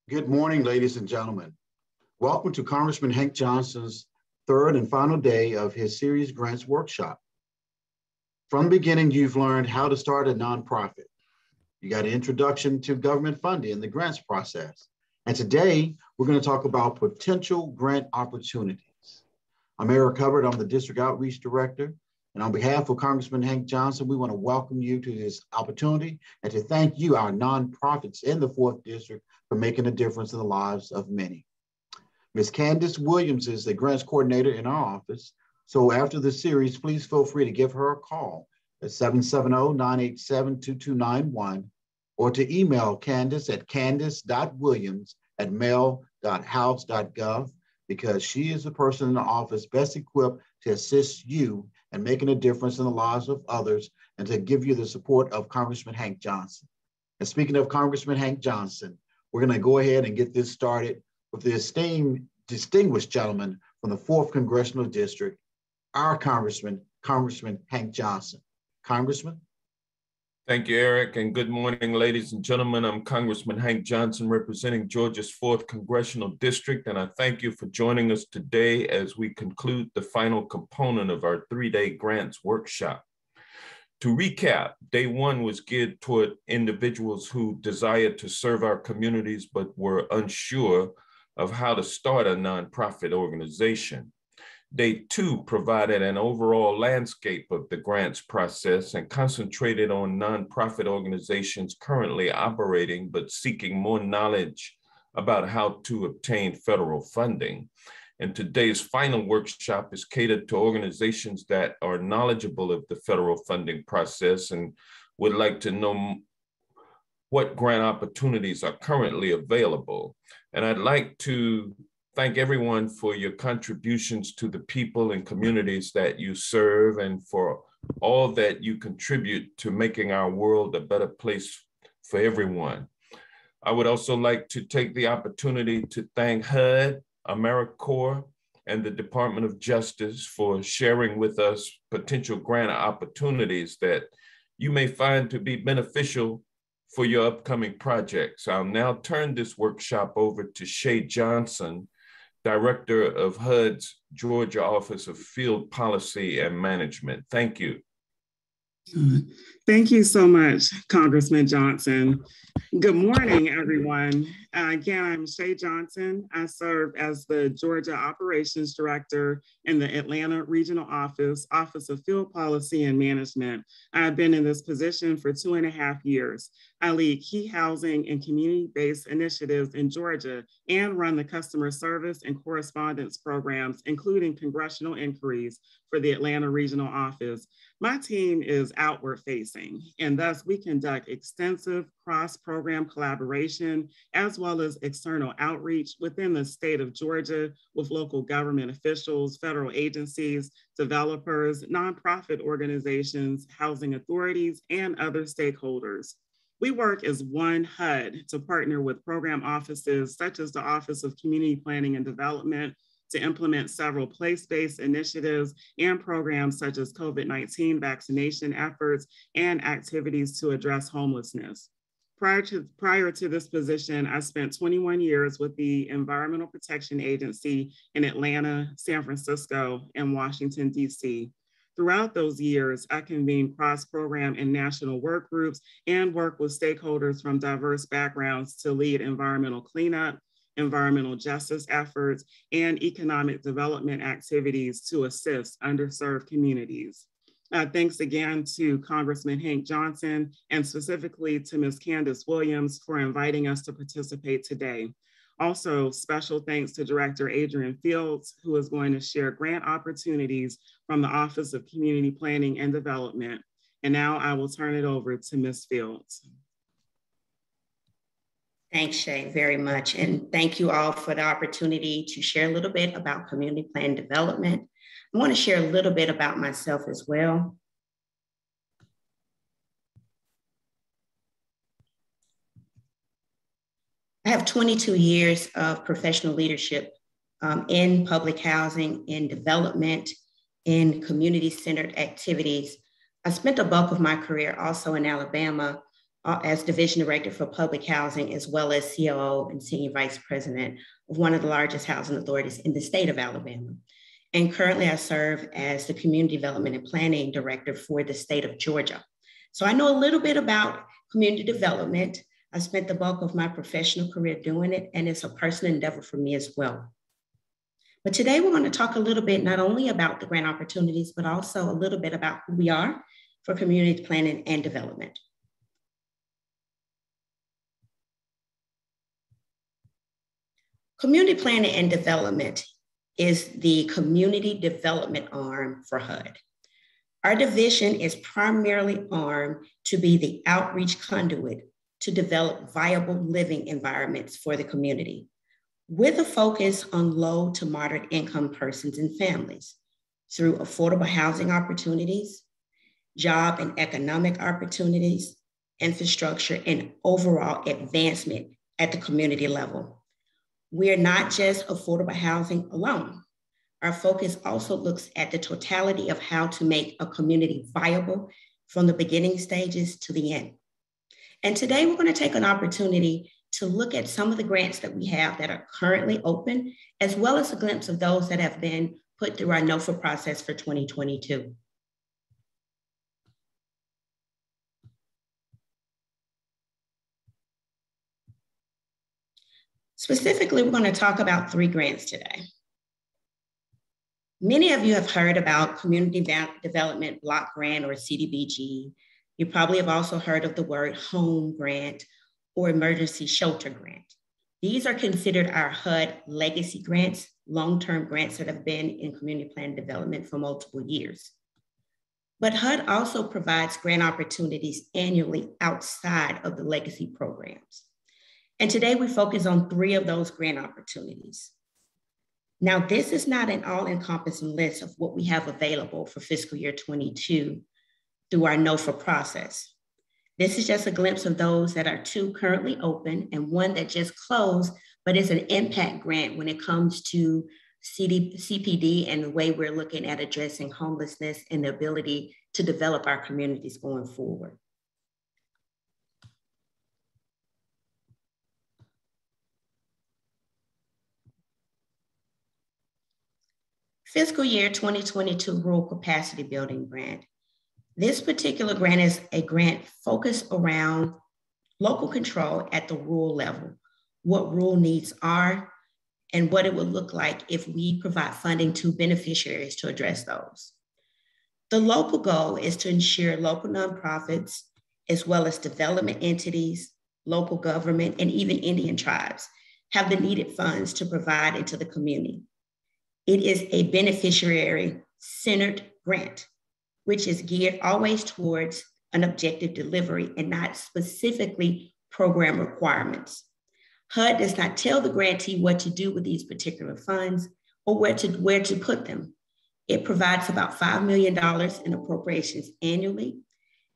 Good morning, ladies and gentlemen. Welcome to Congressman Hank Johnson's third and final day of his series grants workshop. From the beginning, you've learned how to start a nonprofit. You got an introduction to government funding and the grants process. And today, we're going to talk about potential grant opportunities. I'm Eric Hubbard, I'm the District Outreach Director. And on behalf of Congressman Hank Johnson, we want to welcome you to this opportunity and to thank you, our nonprofits in the 4th District, for making a difference in the lives of many. Ms. Candace Williams is the grants coordinator in our office. So after the series, please feel free to give her a call at 770-987-2291 or to email Candace at candace.williams@mail.house.gov because she is the person in the office best equipped to assist you in making a difference in the lives of others and to give you the support of Congressman Hank Johnson. And speaking of Congressman Hank Johnson, we're going to go ahead and get this started with the esteemed, distinguished gentleman from the 4th Congressional District, our Congressman Hank Johnson. Congressman? Thank you, Eric, and good morning, ladies and gentlemen. I'm Congressman Hank Johnson, representing Georgia's 4th Congressional District, and I thank you for joining us today as we conclude the final component of our 3-day grants workshop. To recap, day 1 was geared toward individuals who desired to serve our communities but were unsure of how to start a nonprofit organization. Day 2 provided an overall landscape of the grants process and concentrated on nonprofit organizations currently operating but seeking more knowledge about how to obtain federal funding. And today's final workshop is catered to organizations that are knowledgeable of the federal funding process and would like to know what grant opportunities are currently available. And I'd like to thank everyone for your contributions to the people and communities that you serve and for all that you contribute to making our world a better place for everyone. I would also like to take the opportunity to thank HUD, Americorps, and the Department of Justice for sharing with us potential grant opportunities that you may find to be beneficial for your upcoming projects. I'll now turn this workshop over to Shay Johnson, Director of HUD's Georgia Office of Field Policy and Management. Thank you. Thank you so much, Congressman Johnson. Good morning, everyone. Again, I'm Shay Johnson. I serve as the Georgia Operations Director in the Atlanta Regional Office of Field Policy and Management. I've been in this position for 2.5 years. I lead key housing and community-based initiatives in Georgia and run the customer service and correspondence programs, including congressional inquiries for the Atlanta Regional Office. My team is outward facing, and thus we conduct extensive cross-program collaboration as well as external outreach within the state of Georgia with local government officials, federal agencies, developers, nonprofit organizations, housing authorities, and other stakeholders. We work as one HUD to partner with program offices such as the Office of Community Planning and Development to implement several place-based initiatives and programs such as COVID-19 vaccination efforts and activities to address homelessness. Prior to this position, I spent 21 years with the Environmental Protection Agency in Atlanta, San Francisco, and Washington, D.C. Throughout those years, I convened cross-program and national work groups and worked with stakeholders from diverse backgrounds to lead environmental cleanup, environmental justice efforts, and economic development activities to assist underserved communities. Thanks again to Congressman Hank Johnson and specifically to Ms. Candace Williams for inviting us to participate today. Also, special thanks to Director Adrian Fields, who is going to share grant opportunities from the Office of Community Planning and Development. And now I will turn it over to Ms. Fields. Thanks, Shay, very much. And thank you all for the opportunity to share a little bit about community plan development. I want to share a little bit about myself as well. I have 22 years of professional leadership in public housing, in development, in community-centered activities. I spent a bulk of my career also in Alabama, as Division Director for Public Housing, as well as COO and Senior Vice President of one of the largest housing authorities in the state of Alabama. And currently I serve as the Community Development and Planning Director for the state of Georgia. So I know a little bit about community development. I spent the bulk of my professional career doing it, and it's a personal endeavor for me as well. But today we're going to talk a little bit not only about the grant opportunities, but also a little bit about who we are for community planning and development. Community planning and development is the community development arm for HUD. Our division is primarily armed to be the outreach conduit to develop viable living environments for the community, with a focus on low to moderate income persons and families through affordable housing opportunities, job and economic opportunities, infrastructure, and overall advancement at the community level. We're not just affordable housing alone. Our focus also looks at the totality of how to make a community viable from the beginning stages to the end. And today we're going to take an opportunity to look at some of the grants that we have that are currently open, as well as a glimpse of those that have been put through our NOFA process for 2022. Specifically, we're going to talk about 3 grants today. Many of you have heard about Community Development Block Grant, or CDBG. You probably have also heard of the word Home Grant or Emergency Shelter Grant. These are considered our HUD legacy grants, long-term grants that have been in community plan development for multiple years. But HUD also provides grant opportunities annually outside of the legacy programs. And today we focus on 3 of those grant opportunities. Now, this is not an all-encompassing list of what we have available for fiscal year 22 through our NOFA process. This is just a glimpse of those that are 2 currently open and 1 that just closed, but it's an impact grant when it comes to CPD and the way we're looking at addressing homelessness and the ability to develop our communities going forward. Fiscal year 2022 Rural Capacity Building Grant. This particular grant is a grant focused around local control at the rural level, what rural needs are, and what it would look like if we provide funding to beneficiaries to address those. The local goal is to ensure local nonprofits, as well as development entities, local government, and even Indian tribes have the needed funds to provide into the community. It is a beneficiary-centered grant, which is geared always towards an objective delivery and not specifically program requirements. HUD does not tell the grantee what to do with these particular funds or where to put them. It provides about $5 million in appropriations annually.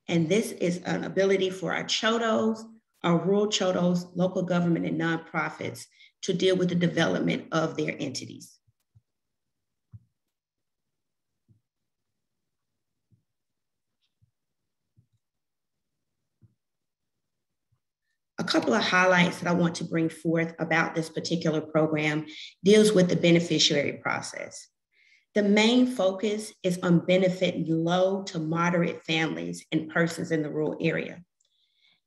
And this is an ability for our CHODOs, our rural CHODOs, local government and nonprofits to deal with the development of their entities. A couple of highlights that I want to bring forth about this particular program deals with the beneficiary process. The main focus is on benefiting low to moderate families and persons in the rural area.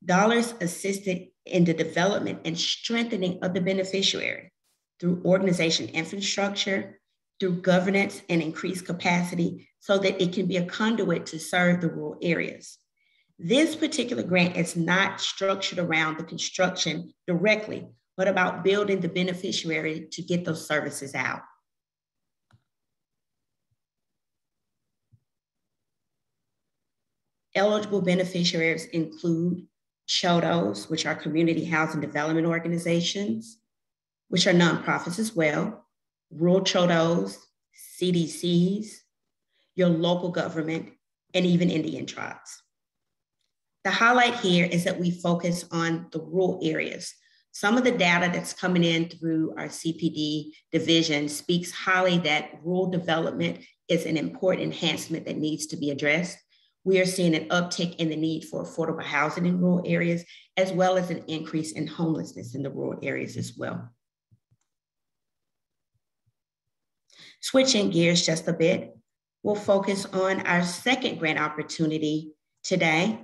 Dollars assisted in the development and strengthening of the beneficiary through organization infrastructure, through governance and increased capacity so that it can be a conduit to serve the rural areas. This particular grant is not structured around the construction directly, but about building the beneficiary to get those services out. Eligible beneficiaries include CHODOs, which are community housing development organizations, which are nonprofits as well, rural CHODOs, CDCs, your local government, and even Indian tribes. The highlight here is that we focus on the rural areas. Some of the data that's coming in through our CPD division speaks highly that rural development is an important enhancement that needs to be addressed. we are seeing an uptick in the need for affordable housing in rural areas, as well as an increase in homelessness in the rural areas as well. Switching gears just a bit, we'll focus on our second grant opportunity today,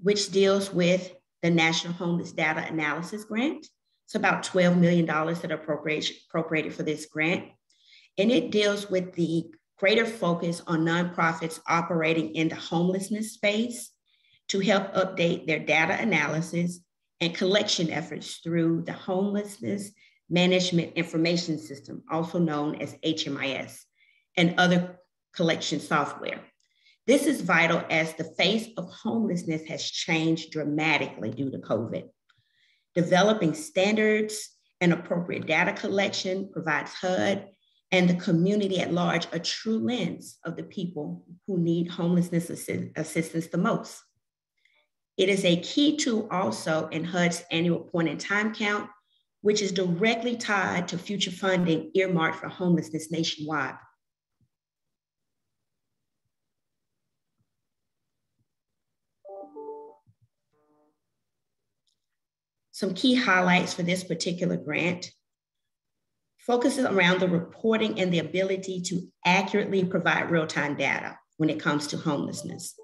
which deals with the National Homeless Data Analysis Grant. It's about $12 million that are appropriated for this grant. And it deals with the greater focus on nonprofits operating in the homelessness space to help update their data analysis and collection efforts through the Homelessness Management Information System, also known as HMIS, and other collection software. This is vital as the face of homelessness has changed dramatically due to COVID. Developing standards and appropriate data collection provides HUD and the community at large a true lens of the people who need homelessness assistance the most. It is a key tool also in HUD's annual point-in-time count, which is directly tied to future funding earmarked for homelessness nationwide. Some key highlights for this particular grant focuses around the reporting and the ability to accurately provide real-time data when it comes to homelessness.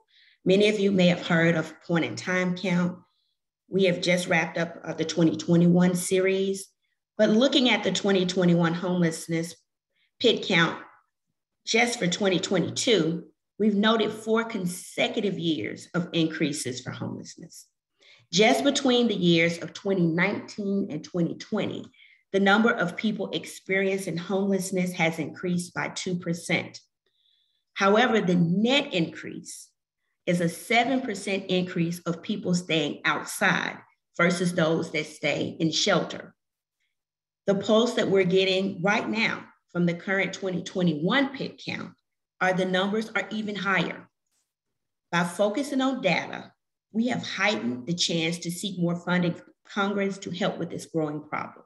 Many of you may have heard of point-in-time count. We have just wrapped up the 2021 series, but looking at the 2021 homelessness pit count just for 2022, we've noted 4 consecutive years of increases for homelessness. Just between the years of 2019 and 2020, the number of people experiencing homelessness has increased by 2%. However, the net increase is a 7% increase of people staying outside versus those that stay in shelter. The pulse that we're getting right now from the current 2021 pit count are the numbers are even higher. By focusing on data, we have heightened the chance to seek more funding from Congress to help with this growing problem.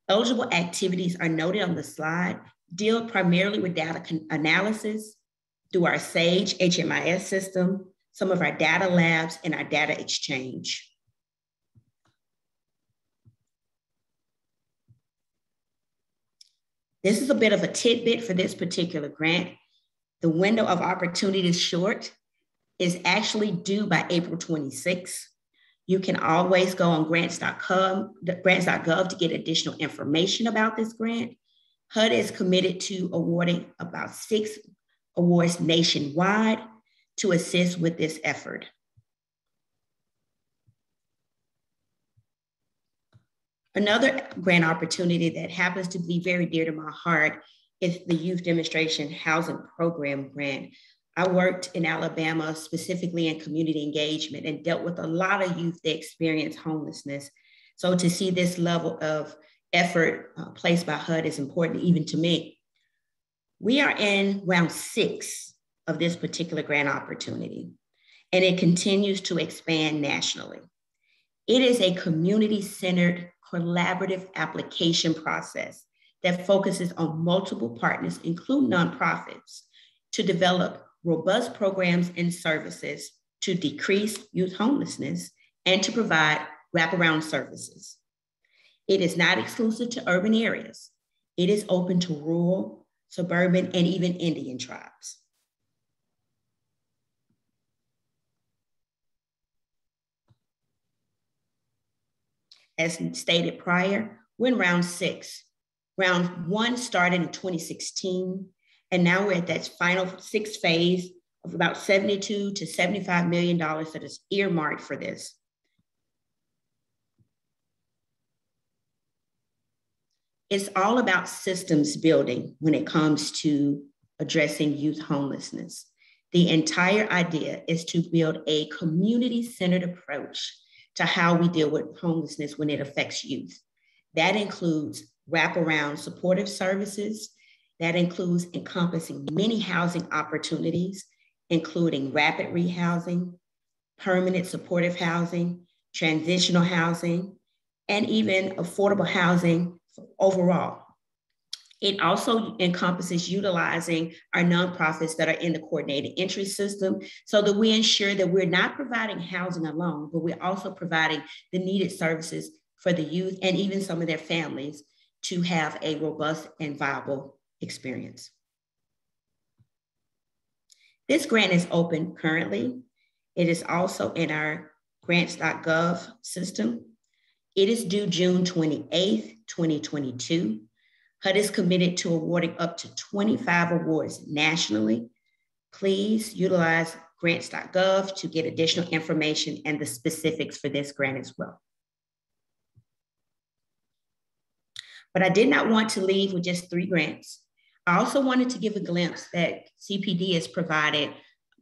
Eligible activities are noted on the slide, deal primarily with data analysis through our SAGE HMIS system, some of our data labs, and our data exchange. This is a bit of a tidbit for this particular grant. The window of opportunity is short, is actually due by April 26th. You can always go on grants.gov to get additional information about this grant. HUD is committed to awarding about 6 awards nationwide to assist with this effort. Another grant opportunity that happens to be very dear to my heart is the Youth Demonstration Housing Program grant. I worked in Alabama, specifically in community engagement, and dealt with a lot of youth that experience homelessness. So to see this level of effort placed by HUD is important even to me. We are in round 6 of this particular grant opportunity, and it continues to expand nationally. It is a community-centered, collaborative application process that focuses on multiple partners, including nonprofits, to develop robust programs and services to decrease youth homelessness and to provide wraparound services. It is not exclusive to urban areas. It is open to rural, suburban, and even Indian tribes. As stated prior, we're in round 6. Round 1 started in 2016, and now we're at that final 6th phase of about $72 to $75 million that is earmarked for this. It's all about systems building when it comes to addressing youth homelessness. The entire idea is to build a community-centered approach to how we deal with homelessness when it affects youth. That includes wraparound supportive services. That includes encompassing many housing opportunities, including rapid rehousing, permanent supportive housing, transitional housing, and even affordable housing overall. It also encompasses utilizing our nonprofits that are in the coordinated entry system so that we ensure that we're not providing housing alone, but we're also providing the needed services for the youth and even some of their families to have a robust and viable experience. This grant is open currently. It is also in our grants.gov system. It is due June 28th, 2022. HUD is committed to awarding up to 25 awards nationally. Please utilize grants.gov to get additional information and the specifics for this grant as well. But I did not want to leave with just 3 grants. I also wanted to give a glimpse that CPD has provided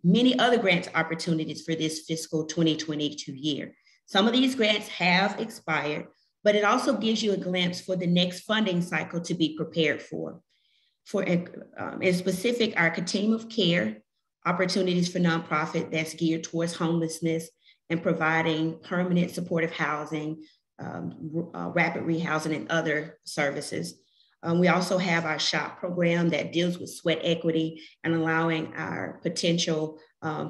many other grants opportunities for this fiscal 2022 year. Some of these grants have expired, but it also gives you a glimpse for the next funding cycle to be prepared for. In specific, our Continuum of Care, opportunities for nonprofit that's geared towards homelessness and providing permanent supportive housing, rapid rehousing and other services. We also have our SHOP program that deals with sweat equity and allowing our potential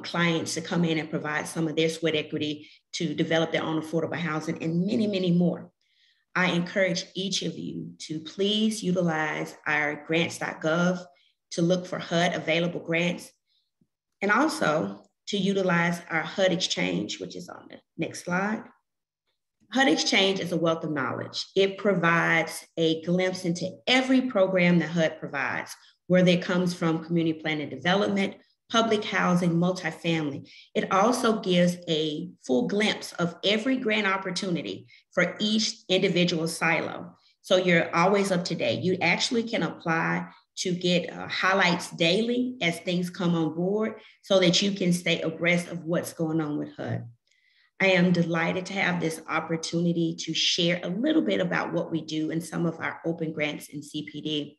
clients to come in and provide some of their sweat equity to develop their own affordable housing and many, many more. I encourage each of you to please utilize our grants.gov to look for HUD available grants and also to utilize our HUD Exchange, which is on the next slide. HUD Exchange is a wealth of knowledge. It provides a glimpse into every program that HUD provides, whether it comes from community plan and development, public housing, multifamily. It also gives a full glimpse of every grant opportunity for each individual silo. So you're always up to date. You actually can apply to get highlights daily as things come on board so that you can stay abreast of what's going on with HUD. I am delighted to have this opportunity to share a little bit about what we do in some of our open grants in CPD.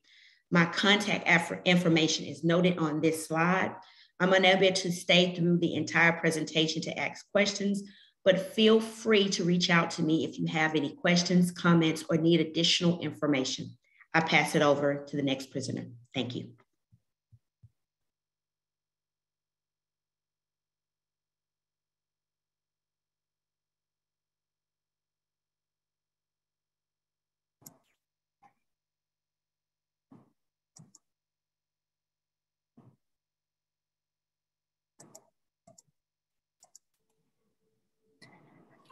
My contact information is noted on this slide. I'm unable to stay through the entire presentation to ask questions, but feel free to reach out to me if you have any questions, comments, or need additional information. I pass it over to the next presenter. Thank you.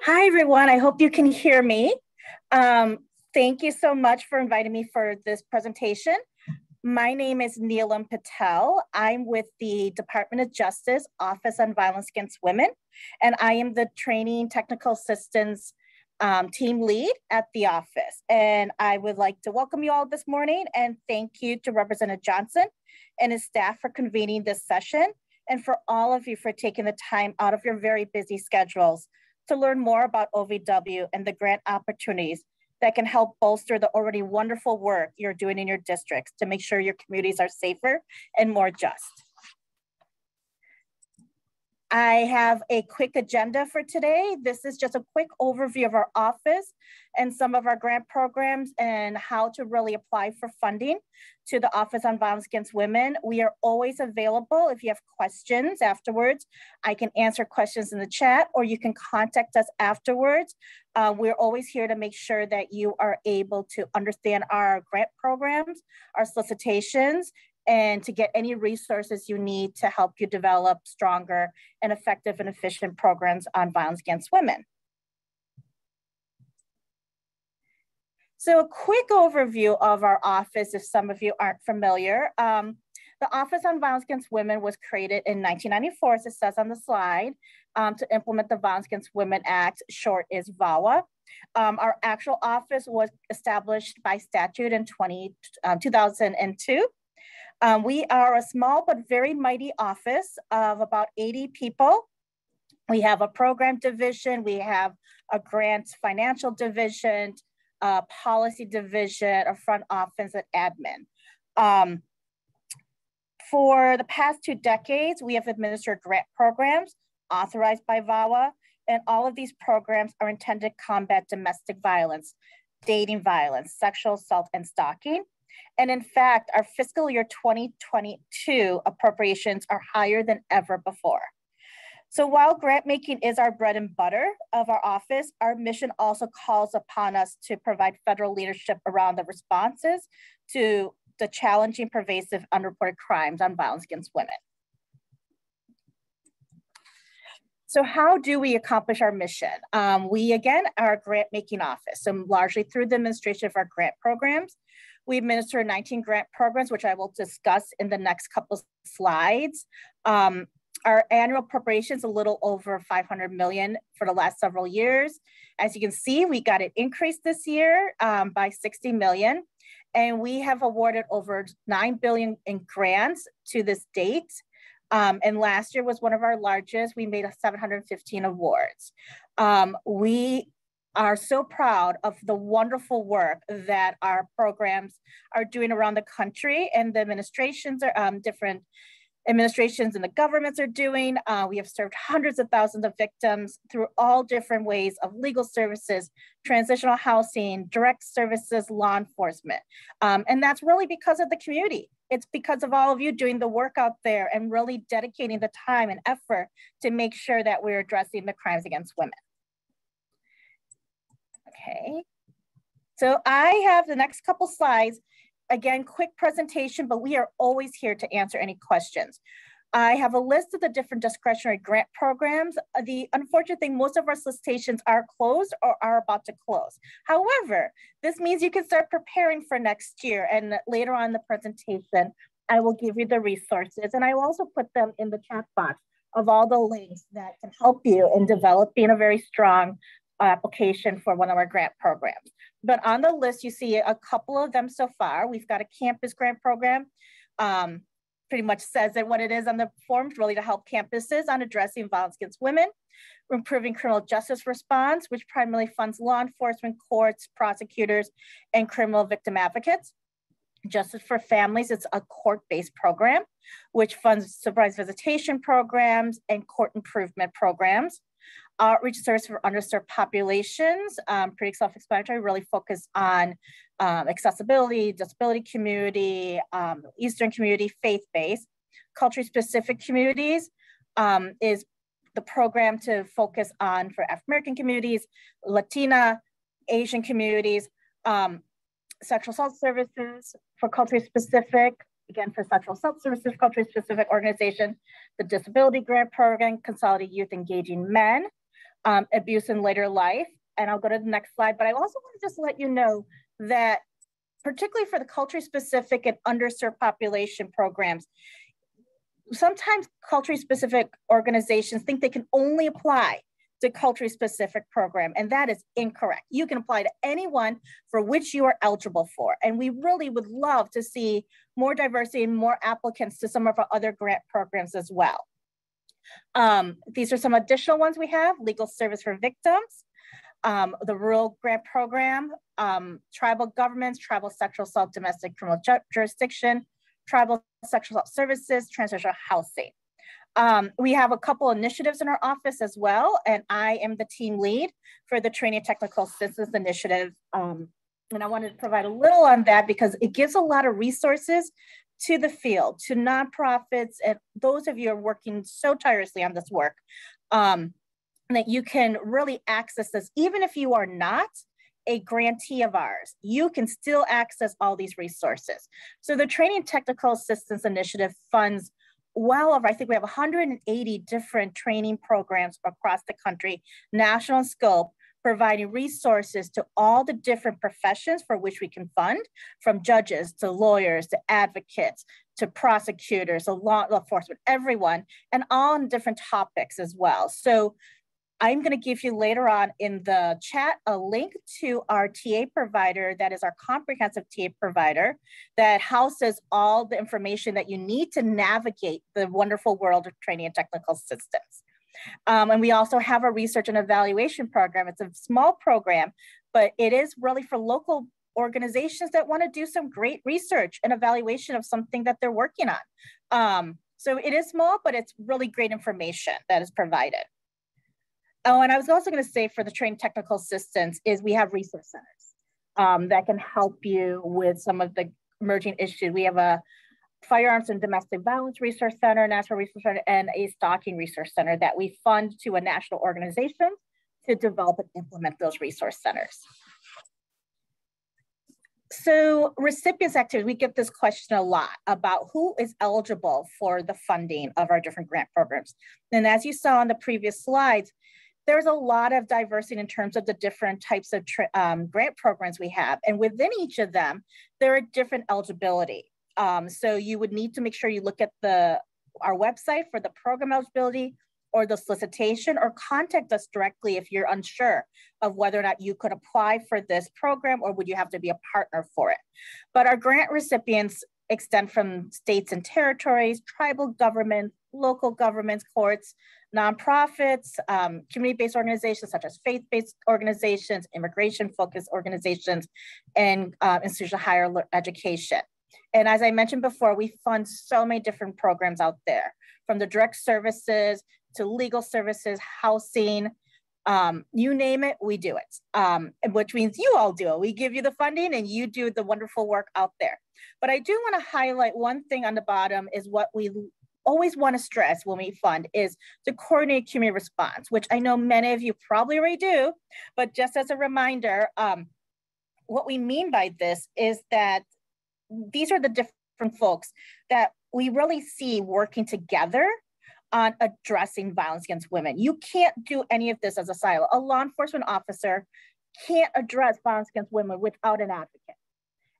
Hi, everyone. I hope you can hear me. Thank you so much for inviting me for this presentation. My name is Neilan Patel. I'm with the Department of Justice Office on Violence Against Women, and I am the Training Technical Assistance team lead at the office. And I would like to welcome you all this morning and thank you to Representative Johnson and his staff for convening this session and for all of you for taking the time out of your very busy schedules to learn more about OVW and the grant opportunities that can help bolster the already wonderful work you're doing in your districts to make sure your communities are safer and more just. I have a quick agenda for today. This is just a quick overview of our office and some of our grant programs and how to really apply for funding to the Office on Violence Against Women. We are always available if you have questions afterwards. I can answer questions in the chat or you can contact us afterwards. We're always here to make sure that you are able to understand our grant programs, our solicitations, and to get any resources you need to help you develop stronger and effective and efficient programs on violence against women. So a quick overview of our office, if some of you aren't familiar. The Office on Violence Against Women was created in 1994, as it says on the slide, to implement the Violence Against Women Act, short is VAWA. Our actual office was established by statute in 2002. We are a small but very mighty office of about 80 people. We have a program division, we have a grants financial division, a policy division, a front office, and admin. For the past 2 decades, we have administered grant programs authorized by VAWA, and all of these programs are intended to combat domestic violence, dating violence, sexual assault, and stalking. And in fact, our fiscal year 2022 appropriations are higher than ever before. So while grant making is our bread and butter of our office, our mission also calls upon us to provide federal leadership around the responses to the challenging, pervasive, unreported crimes on violence against women. So how do we accomplish our mission? We, again, are a grant making office, so largely through the administration of our grant programs. We administer 19 grant programs, which I will discuss in the next couple slides. Our annual appropriations a little over $500 million for the last several years. As you can see, we got an increase this year by $60 million, and we have awarded over $9 billion in grants to this date. And last year was one of our largest. We made 715 awards. We are so proud of the wonderful work that our programs are doing around the country, and the administrations are different administrations and the governments are doing. We have served hundreds of thousands of victims through all different ways of legal services, transitional housing, direct services, law enforcement. And that's really because of the community. It's because of all of you doing the work out there and really dedicating the time and effort to make sure that we're addressing the crimes against women. Okay, so I have the next couple slides. Again, quick presentation, but we are always here to answer any questions. I have a list of the different discretionary grant programs. The unfortunate thing, most of our solicitations are closed or are about to close. However, this means you can start preparing for next year, and later on in the presentation, I will give you the resources, and I will also put them in the chat box of all the links that can help you in developing a very strong application for one of our grant programs. But on the list, you see a couple of them so far. We've got a campus grant program. Pretty much says that what it is on the forms, really to help campuses on addressing violence against women. We're improving criminal justice response, which primarily funds law enforcement, courts, prosecutors, and criminal victim advocates. Justice for Families, it's a court-based program, which funds supervised visitation programs and court improvement programs. Outreach service for underserved populations, pretty self-explanatory, really focus on accessibility, disability community, Eastern community, faith-based. Culture-specific communities is the program to focus on for African-American communities, Latina, Asian communities, sexual assault services for culture-specific, again, for sexual assault services, culture-specific organization, the disability grant program, Consolidated Youth Engaging Men, abuse in later life. And I'll go to the next slide, but I also want to just let you know that particularly for the culture-specific and underserved population programs, sometimes culture-specific organizations think they can only apply to culture-specific program, and that is incorrect. You can apply to anyone for which you are eligible for. And we really would love to see more diversity and more applicants to some of our other grant programs as well. These are some additional ones we have: legal service for victims, the rural grant program, tribal governments, tribal sexual assault, domestic criminal jurisdiction, tribal sexual assault services, transitional housing. We have a couple initiatives in our office as well, and I am the team lead for the Training and Technical Assistance Initiative. And I wanted to provide a little on that because it gives a lot of resources to the field, to nonprofits, and those of you who are working so tirelessly on this work, that you can really access this. Even if you are not a grantee of ours, you can still access all these resources. So the Training and Technical Assistance Initiative funds well over, I think we have 180 different training programs across the country, national in scope, providing resources to all the different professions for which we can fund, from judges to lawyers to advocates to prosecutors, to law enforcement, everyone, and all on different topics as well. So I'm going to give you later on in the chat a link to our TA provider that is our comprehensive TA provider that houses all the information that you need to navigate the wonderful world of training and technical assistance. And we also have a research and evaluation program. It's a small program, but it is really for local organizations that want to do some great research and evaluation of something that they're working on. So it is small, but it's really great information that is provided. Oh, and I was also going to say for the training technical assistance is we have resource centers that can help you with some of the emerging issues. We have a Firearms and Domestic Violence Resource Center, National Resource Center, and a Stalking Resource Center that we fund to a national organization to develop and implement those resource centers. So recipients activity, we get this question a lot about who is eligible for the funding of our different grant programs. And as you saw on the previous slides, there's a lot of diversity in terms of the different types of grant programs we have. And within each of them, there are different eligibility. So you would need to make sure you look at our website for the program eligibility or the solicitation, or contact us directly if you're unsure of whether or not you could apply for this program or would you have to be a partner for it. But our grant recipients extend from states and territories, tribal governments, local governments, courts, nonprofits, community-based organizations such as faith-based organizations, immigration-focused organizations, and institutions of higher education. And as I mentioned before, we fund so many different programs out there, from the direct services to legal services, housing, you name it, we do it, which means you all do it. We give you the funding and you do the wonderful work out there. But I do want to highlight one thing on the bottom is what we always want to stress when we fund is the coordinated community response, which I know many of you probably already do, but just as a reminder, what we mean by this is that these are the different folks that we really see working together on addressing violence against women. You can't do any of this as a silo. A law enforcement officer can't address violence against women without an advocate.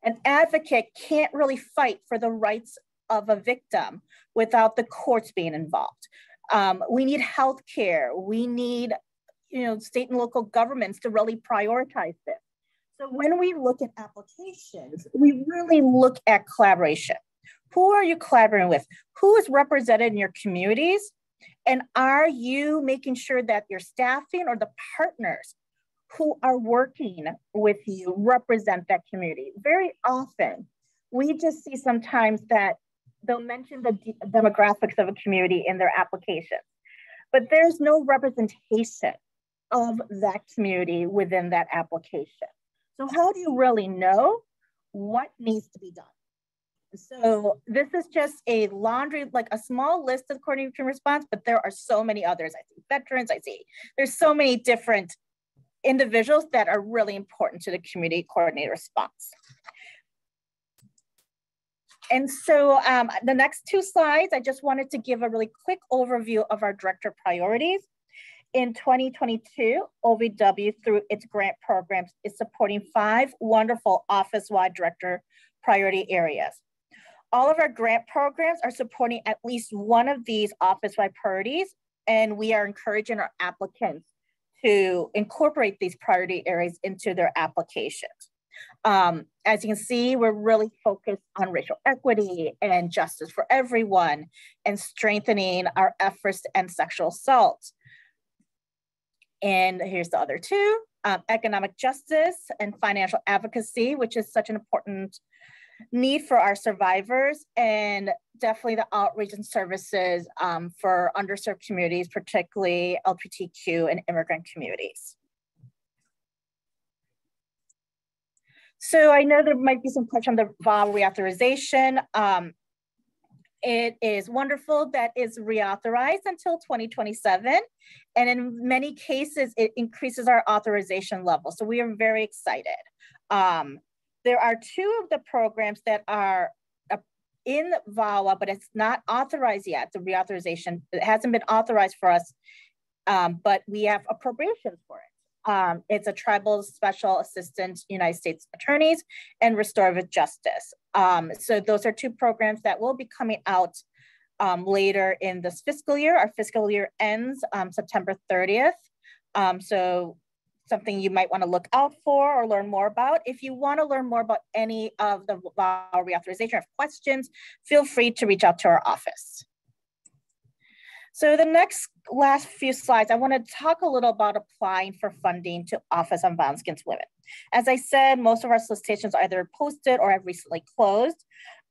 An advocate can't really fight for the rights of a victim without the courts being involved. We need healthcare. We need, state and local governments to really prioritize this. So when we look at applications, we really look at collaboration. Who are you collaborating with? Who is represented in your communities? And are you making sure that your staffing or the partners who are working with you represent that community? Very often, we just see sometimes that they'll mention the demographics of a community in their application, but there's no representation of that community within that application. So how do you really know what needs to be done? So this is just a laundry, like a small list of coordinated community response, but there are so many others. I see veterans, there's so many different individuals that are really important to the community coordinated response. And so the next two slides, I just wanted to give a really quick overview of our director priorities. In 2022, OVW, through its grant programs, is supporting 5 wonderful office-wide director priority areas. All of our grant programs are supporting at least one of these office-wide priorities, and we are encouraging our applicants to incorporate these priority areas into their applications. As you can see, we're really focused on racial equity and justice for everyone and strengthening our efforts to end sexual assault. And here's the other two, economic justice and financial advocacy, which is such an important need for our survivors, and definitely the outreach and services for underserved communities, particularly LGBTQ and immigrant communities. So I know there might be some question on the VAWA reauthorization. It is wonderful that it's reauthorized until 2027. And in many cases, it increases our authorization level. So we are very excited. There are 2 of the programs that are in VAWA, but it's not authorized yet, the reauthorization. It hasn't been authorized for us, but we have appropriations for it. It's a Tribal Special Assistant United States Attorneys and Restorative Justice. So those are 2 programs that will be coming out later in this fiscal year. Our fiscal year ends September 30th. So something you might want to look out for or learn more about. If you want to learn more about any of the VAWA reauthorization or have questions, feel free to reach out to our office. So the last few slides, I want to talk a little about applying for funding to Office on Violence Against Women. As I said, most of our solicitations are either posted or have recently closed,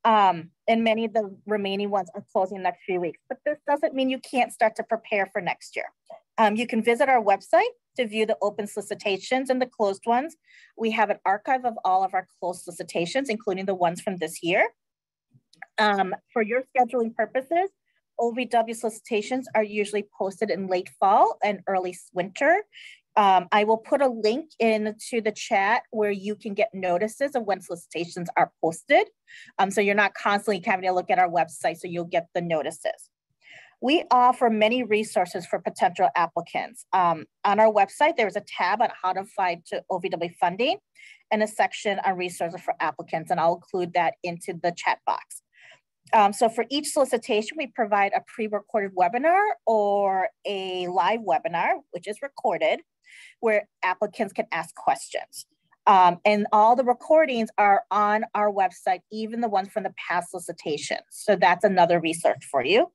and many of the remaining ones are closing in the next few weeks. But this doesn't mean you can't start to prepare for next year. You can visit our website to view the open solicitations and the closed ones. We have an archive of all of our closed solicitations, including the ones from this year. For your scheduling purposes, OVW solicitations are usually posted in late fall and early winter. I will put a link into the chat where you can get notices of when solicitations are posted. So you're not constantly having to look at our website, so you'll get the notices. We offer many resources for potential applicants. On our website, there's a tab on how to apply to OVW funding and a section on resources for applicants, and I'll include that into the chat box. So for each solicitation, we provide a pre-recorded webinar or a live webinar, which is recorded, where applicants can ask questions. And all the recordings are on our website, even the ones from the past solicitations. So that's another resource for you.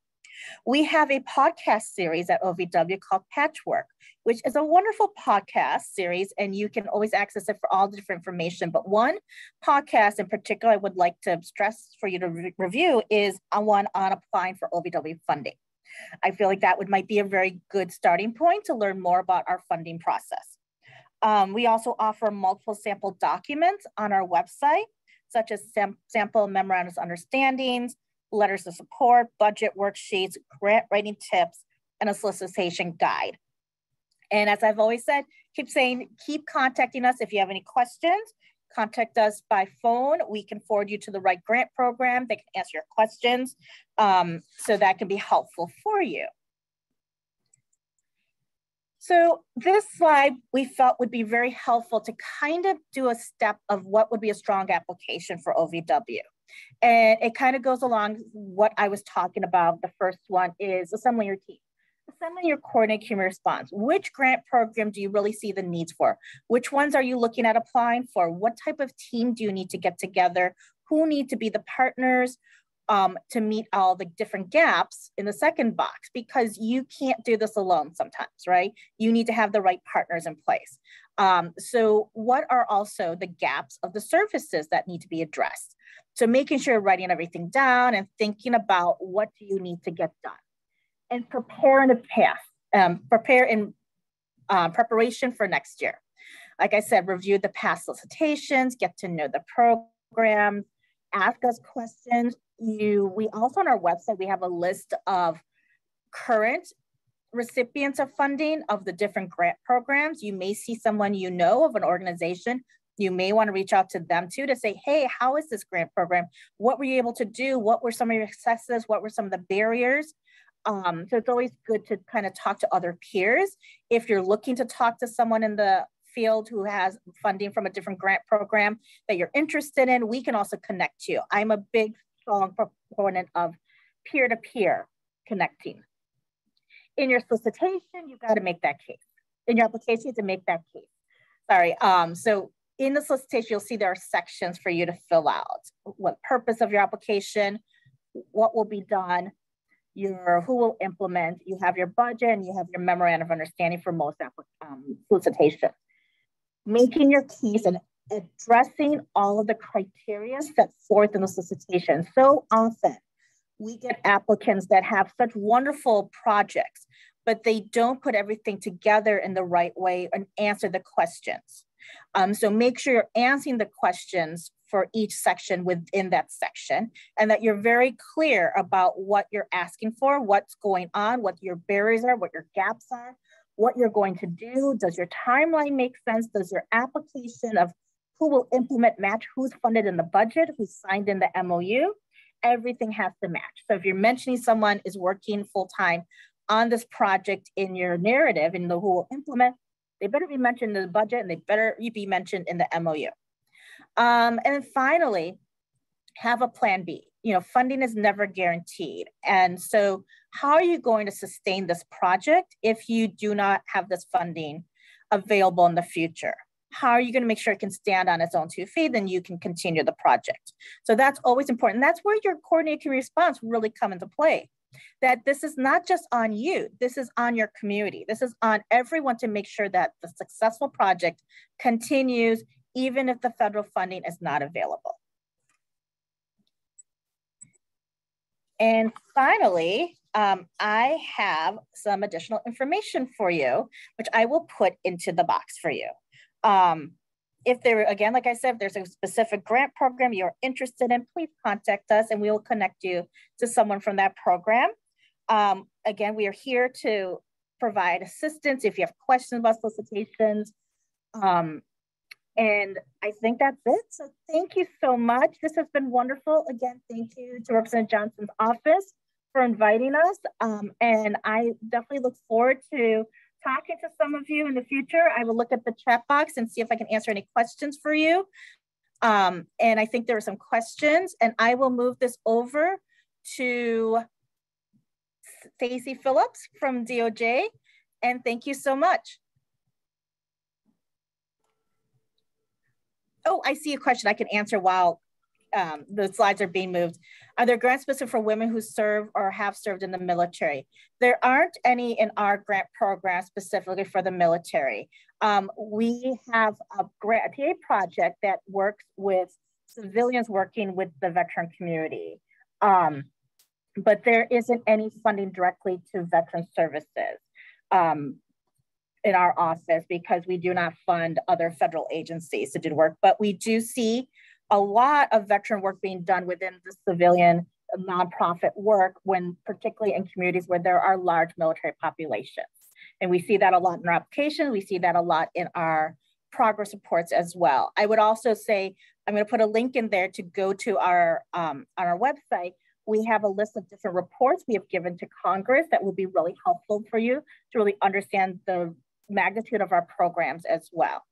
We have a podcast series at OVW called Patchwork, which is a wonderful podcast series, and you can always access it for all the different information. But one podcast in particular I would like to stress for you to review is one on applying for OVW funding. I feel like that might be a very good starting point to learn more about our funding process. We also offer multiple sample documents on our website, such as sample memorandums of understandings, letters of support, budget worksheets, grant writing tips, and a solicitation guide. And as I've always said, keep contacting us if you have any questions. Contact us by phone. We can forward you to the right grant program. They can answer your questions. So that can be helpful for you. So this slide we felt would be very helpful to kind of do a step of what would be a strong application for OVW. And it kind of goes along what I was talking about. The first one is assembling your team. Assembling your coordinated community response. Which grant program do you really see the needs for? Which ones are you looking at applying for? What type of team do you need to get together? Who need to be the partners to meet all the different gaps in the second box? Because you can't do this alone sometimes, right? You need to have the right partners in place. So what are also the gaps of the services that need to be addressed? So making sure you're writing everything down and thinking about what do you need to get done. And prepare in a path, prepare in preparation for next year. Like I said, review the past solicitations, get to know the program, ask us questions. We also on our website, we have a list of current recipients of funding of the different grant programs. You may see someone you know of an organization. You may want to reach out to them too to say, hey, how is this grant program? What were you able to do? What were some of your successes? What were some of the barriers? So it's always good to kind of talk to other peers. If you're looking to talk to someone in the field who has funding from a different grant program that you're interested in, we can also connect you. I'm a big, strong proponent of peer-to-peer connecting. In your solicitation, you've got to make that case. In your application, you have to make that case. Sorry. So in the solicitation, you'll see there are sections for you to fill out. What purpose of your application, what will be done, who will implement, you have your budget, and you have your memorandum of understanding for most solicitations. Making your case and addressing all of the criteria set forth in the solicitation. So often we get applicants that have such wonderful projects, but they don't put everything together in the right way and answer the questions. So make sure you're answering the questions for each section within that section, and that you're very clear about what you're asking for, what's going on, what your barriers are, what your gaps are, what you're going to do. Does your timeline make sense? Does your application of who will implement match who's funded in the budget, who's signed in the MOU? Everything has to match. So if you're mentioning someone is working full-time on this project in your narrative and who will implement, they better be mentioned in the budget and they better be mentioned in the MOU. And then finally, have a plan B. You know, funding is never guaranteed. And so how are you going to sustain this project if you do not have this funding available in the future? How are you going to make sure it can stand on its own 2 feet, then you can continue the project? So that's always important. That's where your coordinated community response really come into play. That this is not just on you, this is on your community. This is on everyone to make sure that the successful project continues even if the federal funding is not available. And finally, I have some additional information for you, which I will put into the box for you. If there, again, like I said, if there's a specific grant program you're interested in, please contact us and we will connect you to someone from that program. Again, we are here to provide assistance if you have questions about solicitations. And I think that's it. So thank you so much. This has been wonderful. Again, thank you to Representative Johnson's office for inviting us. And I definitely look forward to talking to some of you in the future. I will look at the chat box and see if I can answer any questions for you. And I think there are some questions, and I will move this over to Stacey Phillips from DOJ. And thank you so much. Oh, I see a question I can answer while the slides are being moved. Are there grants specific for women who serve or have served in the military? There aren't any in our grant program specifically for the military. We have a TA project that works with civilians working with the veteran community. But there isn't any funding directly to veteran services in our office because we do not fund other federal agencies to do work. But we do see a lot of veteran work being done within the civilian nonprofit work, when particularly in communities where there are large military populations. And we see that a lot in our application. We see that a lot in our progress reports as well. I would also say, I'm going to put a link in there to go to our, on our website. We have a list of different reports we have given to Congress that will be really helpful for you to really understand the magnitude of our programs as well.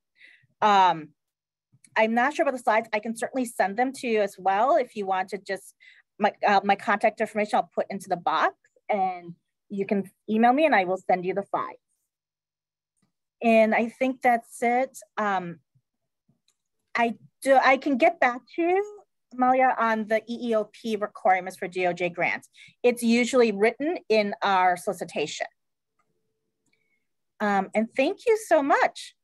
I'm not sure about the slides. I can certainly send them to you as well. If you want to just, my contact information, I'll put into the box and you can email me and I will send you the slides. And I think that's it. I can get back to you, Amalia, on the EEOP requirements for DOJ grants. It's usually written in our solicitation. And thank you so much.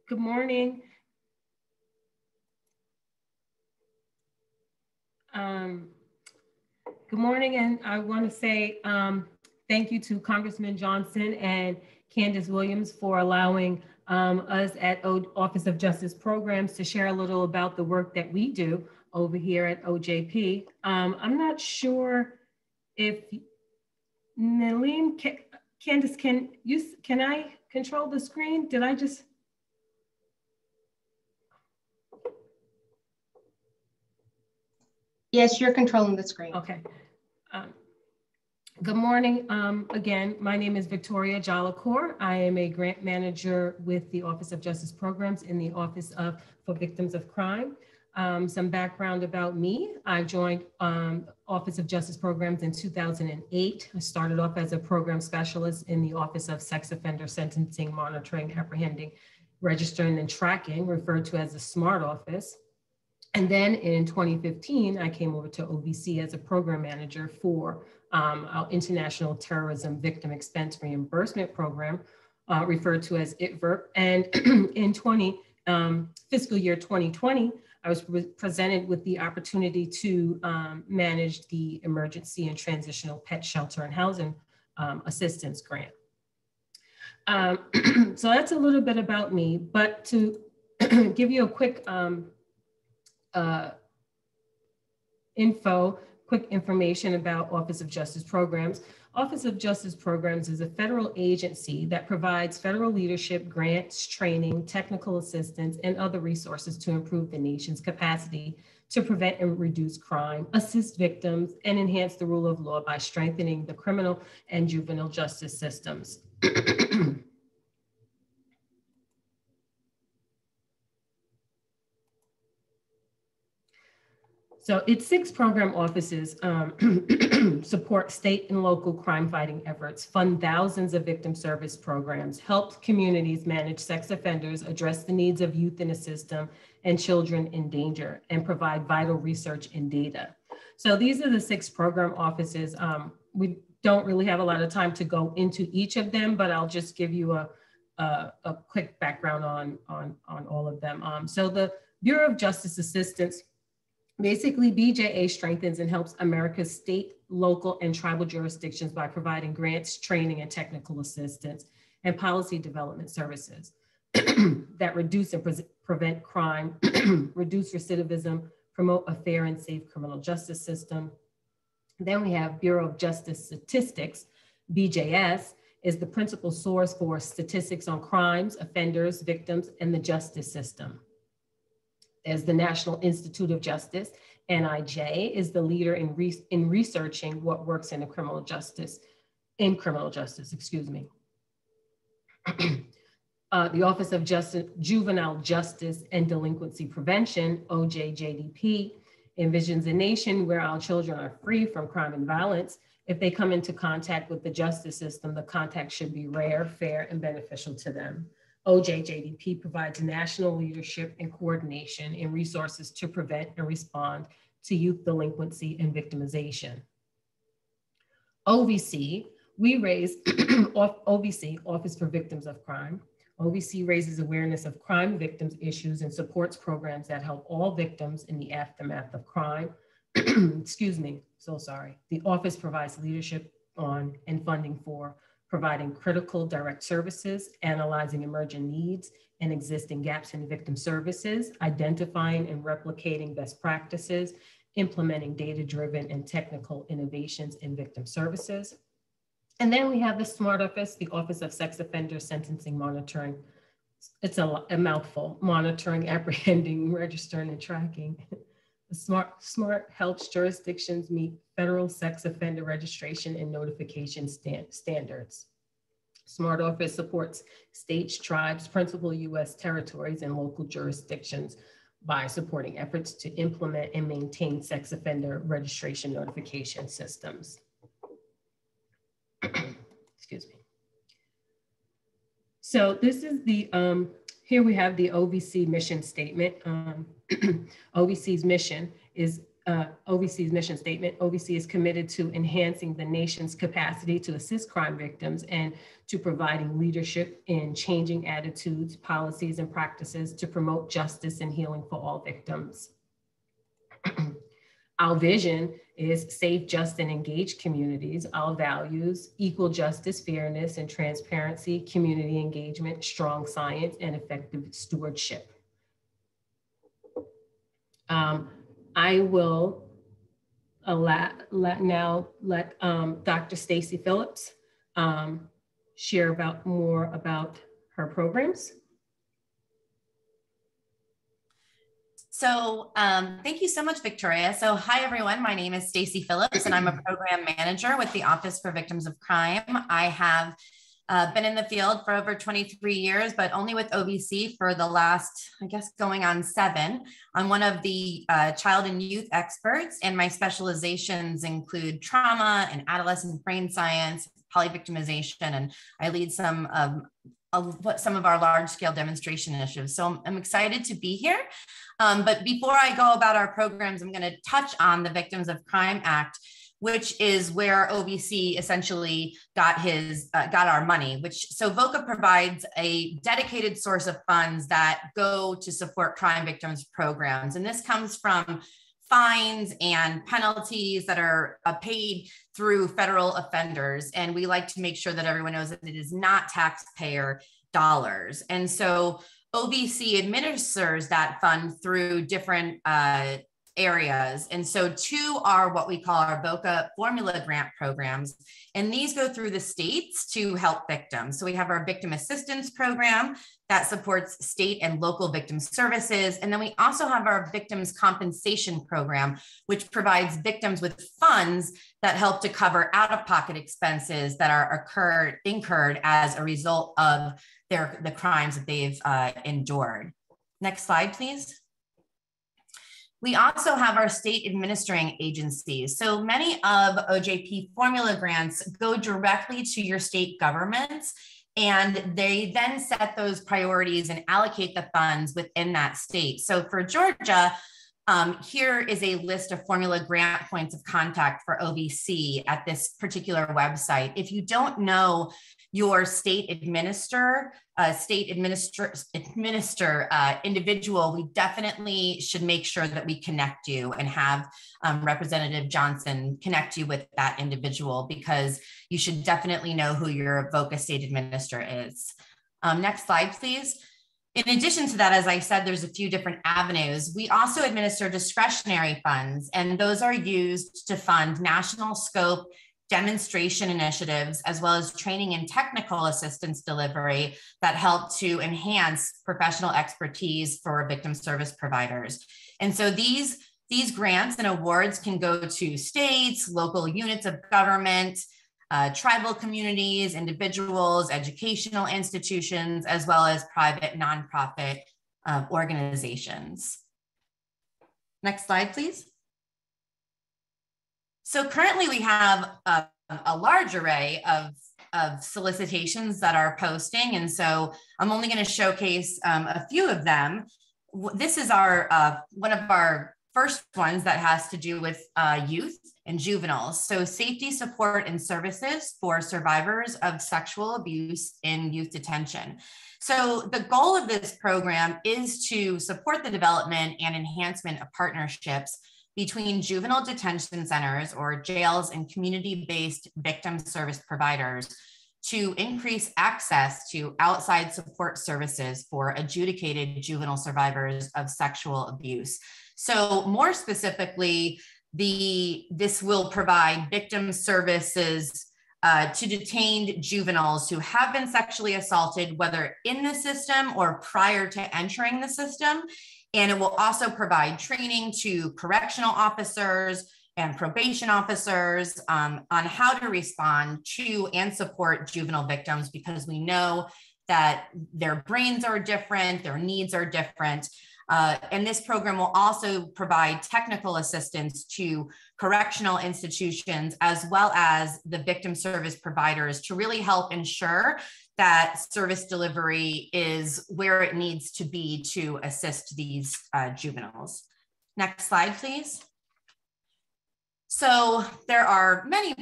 Good morning. Good morning, and I want to say thank you to Congressman Johnson and Candace Williams for allowing us at Office of Justice Programs to share a little about the work that we do over here at OJP. I'm not sure if Neilan, Candace, can I control the screen? Did I just? Yes, you're controlling the screen. Okay. Good morning. Again, my name is Victoria Jalacour. I am a grant manager with the Office of Justice Programs in the Office for Victims of Crime. Some background about me. I joined Office of Justice Programs in 2008. I started off as a program specialist in the Office of Sex Offender Sentencing, Monitoring, Apprehending, Registering, and Tracking, referred to as the SMART Office. And then in 2015, I came over to OVC as a program manager for our International Terrorism Victim Expense Reimbursement Program, referred to as ITVRP. And in fiscal year 2020, I was presented with the opportunity to manage the Emergency and Transitional Pet Shelter and Housing Assistance Grant. So that's a little bit about me, but to give you a quick quick information about Office of Justice Programs. Office of Justice Programs is a federal agency that provides federal leadership, grants, training, technical assistance, and other resources to improve the nation's capacity to prevent and reduce crime, assist victims, and enhance the rule of law by strengthening the criminal and juvenile justice systems. So its 6 program offices support state and local crime fighting efforts, fund thousands of victim service programs, help communities manage sex offenders, address the needs of youth in the system and children in danger, and provide vital research and data. So these are the 6 program offices. We don't really have a lot of time to go into each of them, but I'll just give you a quick background on all of them. So the Bureau of Justice Assistance, basically BJA strengthens and helps America's state, local, and tribal jurisdictions by providing grants, training, and technical assistance and policy development services that reduce and prevent crime, reduce recidivism, promote a fair and safe criminal justice system. Then we have Bureau of Justice Statistics, BJS, is the principal source for statistics on crimes, offenders, victims, and the justice system. There's the National Institute of Justice, NIJ, is the leader in researching what works in criminal justice, excuse me. The Office of Juvenile Justice and Delinquency Prevention, OJJDP, envisions a nation where our children are free from crime and violence. If they come into contact with the justice system, the contact should be rare, fair, and beneficial to them. OJJDP provides national leadership and coordination and resources to prevent and respond to youth delinquency and victimization. OVC, OVC, Office for Victims of Crime. OVC raises awareness of crime victims issues and supports programs that help all victims in the aftermath of crime. Excuse me, so sorry. The office provides leadership on and funding for providing critical direct services, analyzing emerging needs and existing gaps in victim services, identifying and replicating best practices, implementing data-driven and technical innovations in victim services. And then we have the SMART Office, the Office of Sex Offender Sentencing Monitoring. It's a mouthful: monitoring, apprehending, registering, and tracking. The SMART helps jurisdictions meet federal sex offender registration and notification standards. SMART Office supports states, tribes, principal U.S. territories, and local jurisdictions by supporting efforts to implement and maintain sex offender registration notification systems. Excuse me. So this is the, here we have the OVC mission statement. OVC's mission is, OVC's mission statement. OVC is committed to enhancing the nation's capacity to assist crime victims and to providing leadership in changing attitudes, policies, and practices to promote justice and healing for all victims. Our vision is safe, just, and engaged communities. Our values: equal justice, fairness, and transparency, community engagement, strong science, and effective stewardship. I will now let Dr. Stacey Phillips share more about her programs. So thank you so much, Victoria. So hi, everyone. My name is Stacey Phillips, and I'm a program manager with the Office for Victims of Crime. I have been in the field for over 23 years, but only with OVC for the last, I guess, going on 7. I'm one of the child and youth experts, and my specializations include trauma and adolescent brain science, polyvictimization, and I lead some of our large-scale demonstration initiatives. So I'm excited to be here. But before I go about our programs, I'm going to touch on the Victims of Crime Act, which is where OVC essentially got our money. So VOCA provides a dedicated source of funds that go to support crime victims programs, and this comes from fines and penalties that are paid through federal offenders. And we like to make sure that everyone knows that it is not taxpayer dollars. And so OVC administers that fund through different areas. And so 2 are what we call our VOCA formula grant programs. And these go through the states to help victims. So we have our victim assistance program that supports state and local victim services. And then we also have our victims compensation program, which provides victims with funds that help to cover out-of-pocket expenses that are incurred as a result of the crimes that they've endured. Next slide, please. We also have our state administering agencies. So many of OJP formula grants go directly to your state governments, and they then set those priorities and allocate the funds within that state. So for Georgia, Here is a list of formula grant points of contact for OVC at this particular website. If you don't know your state administrator individual, we definitely should make sure that we connect you and have Representative Johnson connect you with that individual, because you should definitely know who your VOCA state administrator is. Next slide, please. In addition to that, as I said, there's a few different avenues. We also administer discretionary funds, and those are used to fund national scope demonstration initiatives, as well as training and technical assistance delivery that help to enhance professional expertise for victim service providers. And so these grants and awards can go to states, local units of government, tribal communities, individuals, educational institutions, as well as private nonprofit organizations. Next slide, please. So currently we have a large array of solicitations that are posting, and so I'm only going to showcase a few of them. This is our one of our first ones that has to do with youth and juveniles. So safety, support, and services for survivors of sexual abuse in youth detention. So the goal of this program is to support the development and enhancement of partnerships between juvenile detention centers or jails and community-based victim service providers to increase access to outside support services for adjudicated juvenile survivors of sexual abuse. So more specifically, this will provide victim services to detained juveniles who have been sexually assaulted, whether in the system or prior to entering the system. And it will also provide training to correctional officers and probation officers on how to respond to and support juvenile victims, because we know that their brains are different, their needs are different. And this program will also provide technical assistance to correctional institutions as well as the victim service providers to really help ensure that service delivery is where it needs to be to assist these juveniles. Next slide, please. So there are many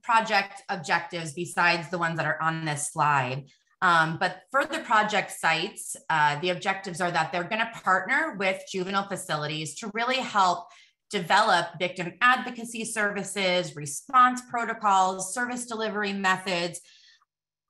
project objectives besides the ones that are on this slide. But for the project sites, the objectives are that they're going to partner with juvenile facilities to really help develop victim advocacy services, response protocols, service delivery methods,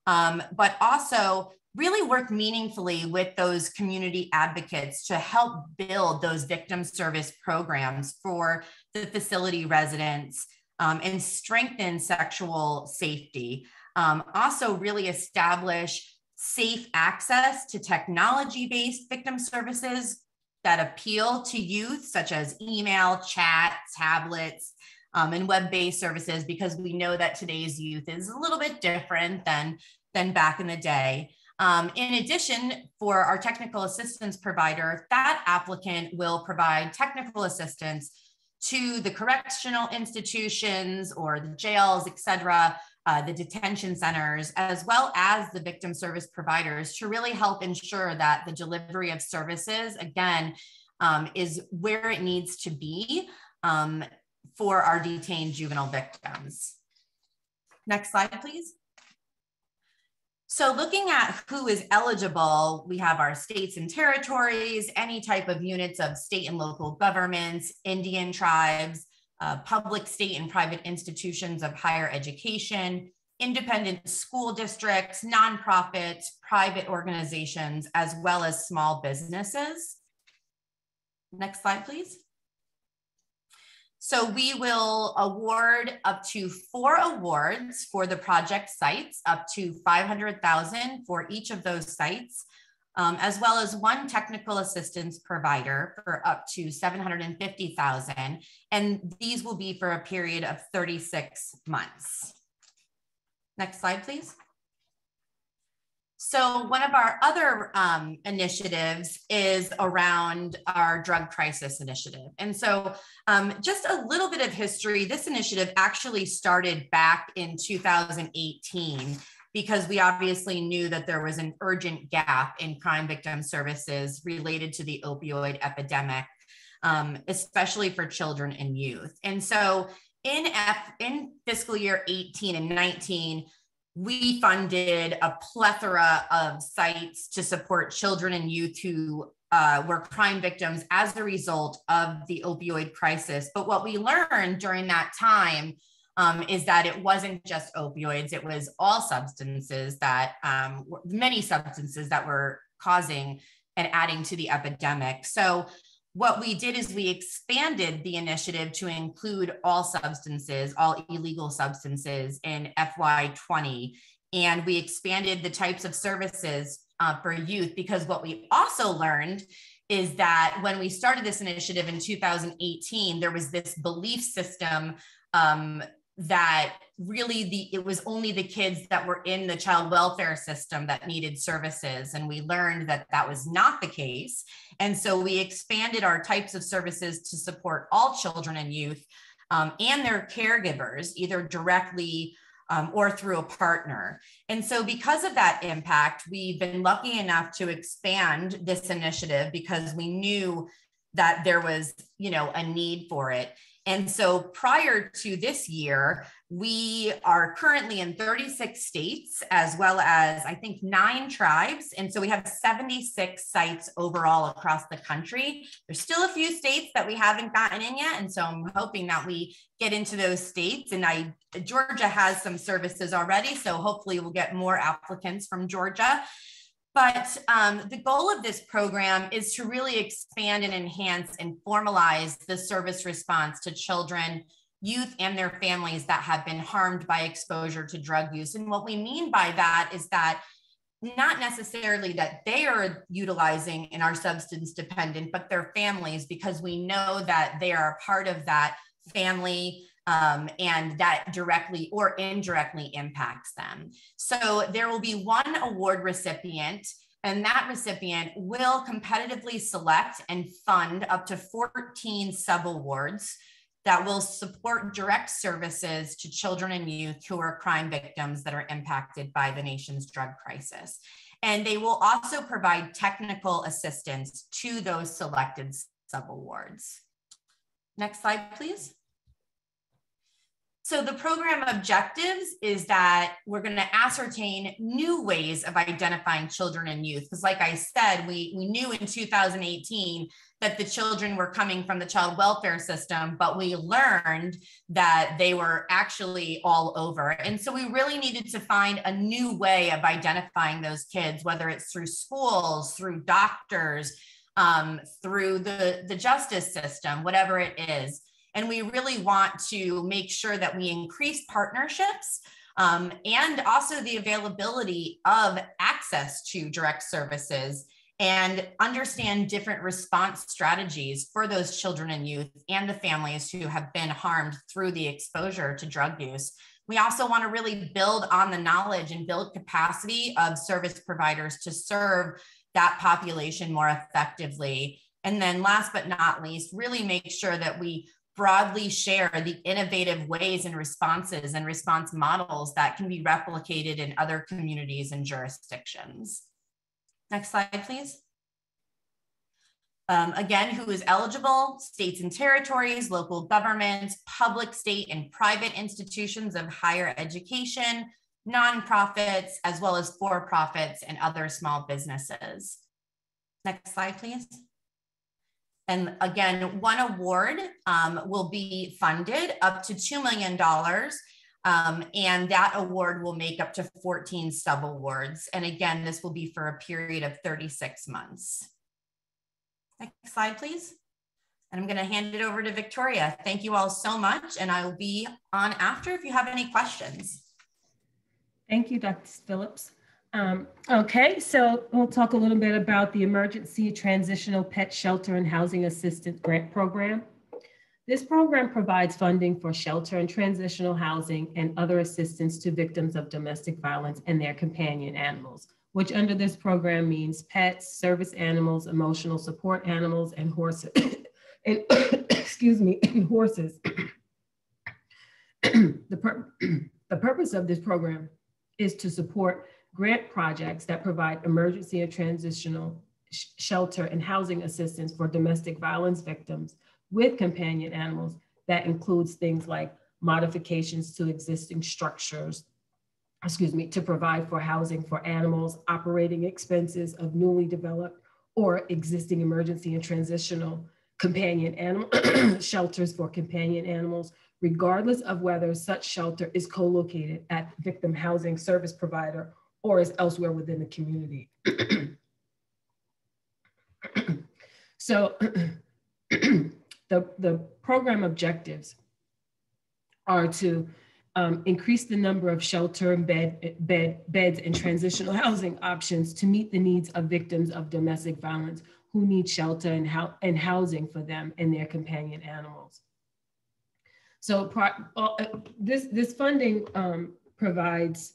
but also really work meaningfully with those community advocates to help build those victim service programs for the facility residents and strengthen sexual safety. Also really establish safe access to technology-based victim services that appeal to youth, such as email, chat, tablets, and web-based services, because we know that today's youth is a little bit different than back in the day. In addition, for our technical assistance provider, that applicant will provide technical assistance to the correctional institutions or the jails, et cetera, the detention centers, as well as the victim service providers, to really help ensure that the delivery of services, again, is where it needs to be for our detained juvenile victims. Next slide, please. So looking at who is eligible, we have our states and territories, any type of units of state and local governments, Indian tribes, public, state, and private institutions of higher education, independent school districts, nonprofits, private organizations, as well as small businesses. Next slide, please. So we will award up to 4 awards for the project sites, up to $500,000 for each of those sites, as well as 1 technical assistance provider for up to $750,000. And these will be for a period of 36 months. Next slide, please. So one of our other initiatives is around our drug crisis initiative. And so just a little bit of history, this initiative actually started back in 2018 because we obviously knew that there was an urgent gap in crime victim services related to the opioid epidemic. especially for children and youth. And so in fiscal year 18 and 19, we funded a plethora of sites to support children and youth who were crime victims as a result of the opioid crisis. But what we learned during that time is that it wasn't just opioids, it was all substances that, many substances that were causing and adding to the epidemic. So what we did is we expanded the initiative to include all substances, all illegal substances in FY20. And we expanded the types of services for youth, because what we also learned is that when we started this initiative in 2018, there was this belief system that really it was only the kids that were in the child welfare system that needed services. And we learned that that was not the case. And so we expanded our types of services to support all children and youth and their caregivers, either directly or through a partner. And so because of that impact, we've been lucky enough to expand this initiative because we knew that there was, a need for it. And so prior to this year, we are currently in 36 states, as well as I think 9 tribes. And so we have 76 sites overall across the country. There's still a few states that we haven't gotten in yet. And so I'm hoping that we get into those states. And Georgia has some services already. So hopefully we'll get more applicants from Georgia. But the goal of this program is to really expand and enhance and formalize the service response to children, youth, and their families that have been harmed by exposure to drug use. And what we mean by that is that not necessarily that they are utilizing and are substance dependent, but their families, because we know that they are a part of that family and that directly or indirectly impacts them. So there will be one award recipient, and that recipient will competitively select and fund up to 14 subawards that will support direct services to children and youth who are crime victims that are impacted by the nation's drug crisis. And they will also provide technical assistance to those selected subawards. Next slide, please. So the program objectives is that we're going to ascertain new ways of identifying children and youth. Because like I said, we knew in 2018 that the children were coming from the child welfare system, but we learned that they were actually all over. And so we really needed to find a new way of identifying those kids, whether it's through schools, through doctors, through the justice system, whatever it is. And we really want to make sure that we increase partnerships and also the availability of access to direct services and understand different response strategies for those children and youth and the families who have been harmed through the exposure to drug use. We also want to really build on the knowledge and build capacity of service providers to serve that population more effectively. And then last but not least, really make sure that we broadly share the innovative ways and responses and response models that can be replicated in other communities and jurisdictions. Next slide, please. Again, who is eligible? States and territories, local governments, public, state, and private institutions of higher education, nonprofits, as well as for-profits and other small businesses. Next slide, please. And again, one award will be funded up to $2 million. And that award will make up to 14 subawards. And again, this will be for a period of 36 months. Next slide, please. And I'm going to hand it over to Victoria. Thank you all so much. And I will be on after if you have any questions. Thank you, Dr. Phillips. Okay, so we'll talk a little bit about the Emergency Transitional Pet Shelter and Housing Assistance Grant Program. This program provides funding for shelter and transitional housing and other assistance to victims of domestic violence and their companion animals, which under this program means pets, service animals, emotional support animals, and horses. And excuse me, and horses. The purpose of this program is to support grant projects that provide emergency and transitional shelter and housing assistance for domestic violence victims with companion animals. That includes things like modifications to existing structures, to provide for housing for animals, operating expenses of newly developed or existing emergency and transitional companion animal shelters for companion animals, regardless of whether such shelter is co-located at victim housing service provider or is elsewhere within the community. So the program objectives are to increase the number of shelter and beds and transitional housing options to meet the needs of victims of domestic violence who need shelter and housing for them and their companion animals. So this funding provides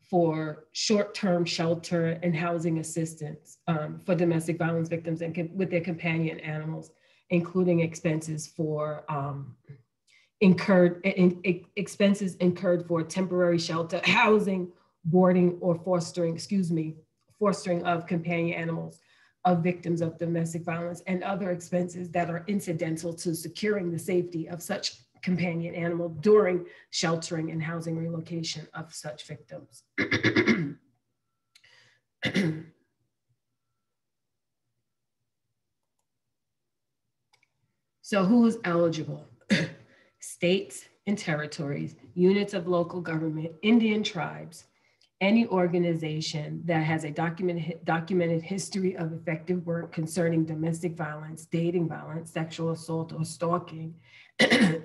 for short-term shelter and housing assistance for domestic violence victims and with their companion animals, including expenses for expenses incurred for temporary shelter, housing, boarding, or fostering of companion animals of victims of domestic violence, and other expenses that are incidental to securing the safety of such companion animal during sheltering and housing relocation of such victims. So who is eligible? States and territories, units of local government, Indian tribes, any organization that has a documented history of effective work concerning domestic violence, dating violence, sexual assault, or stalking,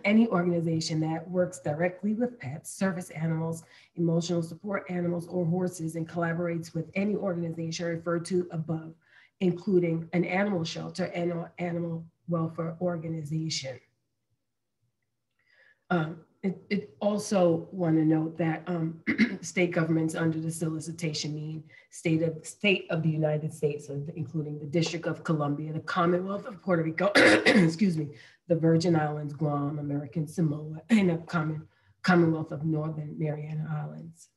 any organization that works directly with pets, service animals, emotional support animals, or horses, and collaborates with any organization referred to above, including an animal shelter and or animal welfare organization. It also want to note that state governments under the solicitation mean state of the United States, including the District of Columbia, the Commonwealth of Puerto Rico, the Virgin Islands, Guam, American Samoa, and the Commonwealth of Northern Mariana Islands.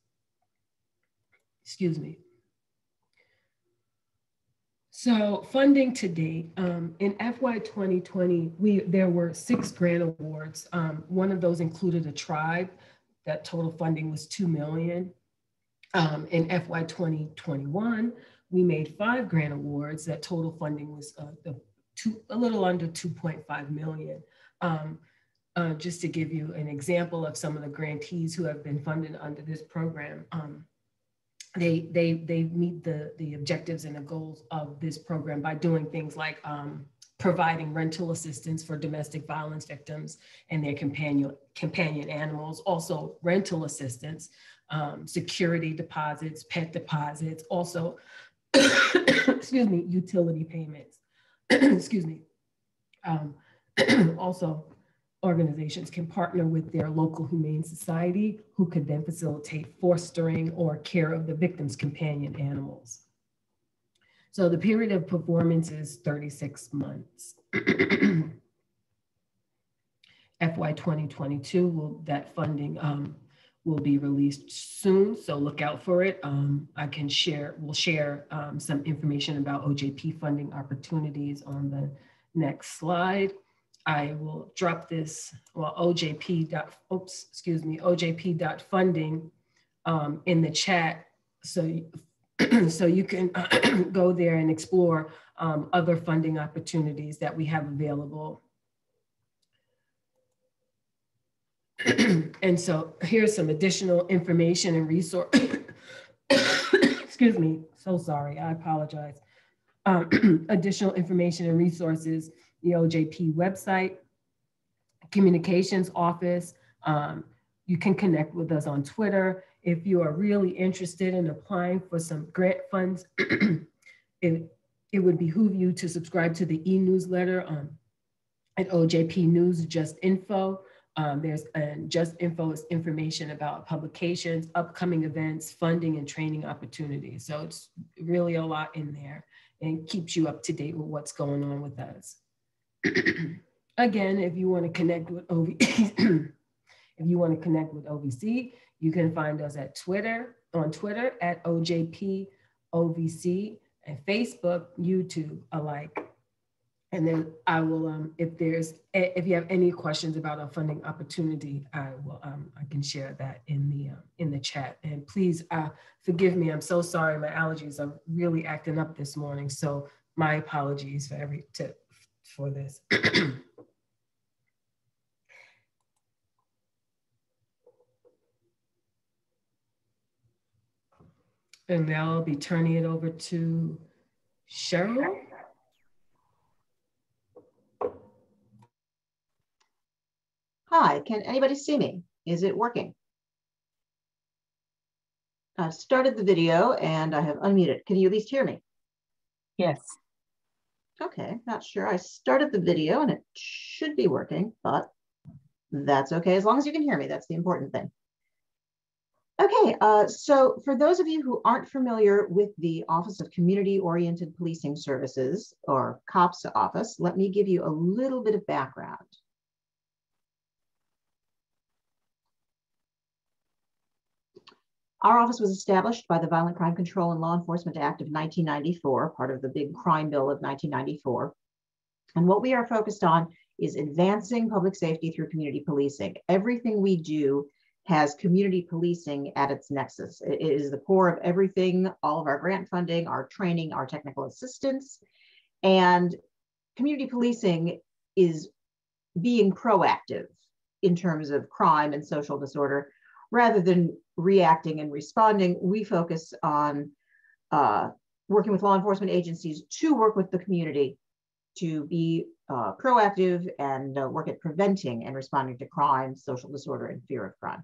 So funding to date, in FY 2020, there were 6 grant awards. One of those included a tribe. That total funding was $2 million. In FY 2021, we made 5 grant awards. That total funding was a little under $2.5 million. Just to give you an example of some of the grantees who have been funded under this program, they meet the objectives and the goals of this program by doing things like providing rental assistance for domestic violence victims and their companion animals, also rental assistance, security deposits, pet deposits, also, utility payments, also, organizations can partner with their local humane society who could then facilitate fostering or care of the victim's companion animals. So the period of performance is 36 months. FY 2022, that funding will be released soon, so look out for it. We'll share some information about OJP funding opportunities on the next slide. I will drop this, OJP.funding in the chat, so you can go there and explore other funding opportunities that we have available. And so here's some additional information and resource. Excuse me, so sorry, I apologize. Additional information and resources, the OJP website, communications office. You can connect with us on Twitter. If you are really interested in applying for some grant funds, it would behoove you to subscribe to the e-newsletter at OJP News Just Info. Just Info is information about publications, upcoming events, funding, and training opportunities. So it's really a lot in there and keeps you up to date with what's going on with us. Again, if you want to connect with OVC, you can find us at on Twitter at OJP OVC, and Facebook, YouTube alike. And then I will, if you have any questions about a funding opportunity, I can share that in the chat. And please forgive me. I'm so sorry. My allergies are really acting up this morning. So my apologies for this. And now I'll be turning it over to Cheryl. Hi, can anybody see me? Is it working? I've started the video and I have unmuted. Can you at least hear me? Yes. Okay, not sure. I started the video and it should be working, but that's okay. As long as you can hear me, that's the important thing. Okay, so for those of you who aren't familiar with the Office of Community-Oriented Policing Services, or COPS office, let me give you a little bit of background. Our office was established by the Violent Crime Control and Law Enforcement Act of 1994, part of the big crime bill of 1994. And what we are focused on is advancing public safety through community policing. Everything we do has community policing at its nexus. It is the core of everything, all of our grant funding, our training, our technical assistance. And community policing is being proactive in terms of crime and social disorder. Rather than reacting and responding, we focus on working with law enforcement agencies to work with the community to be proactive and work at preventing and responding to crime, social disorder, and fear of crime.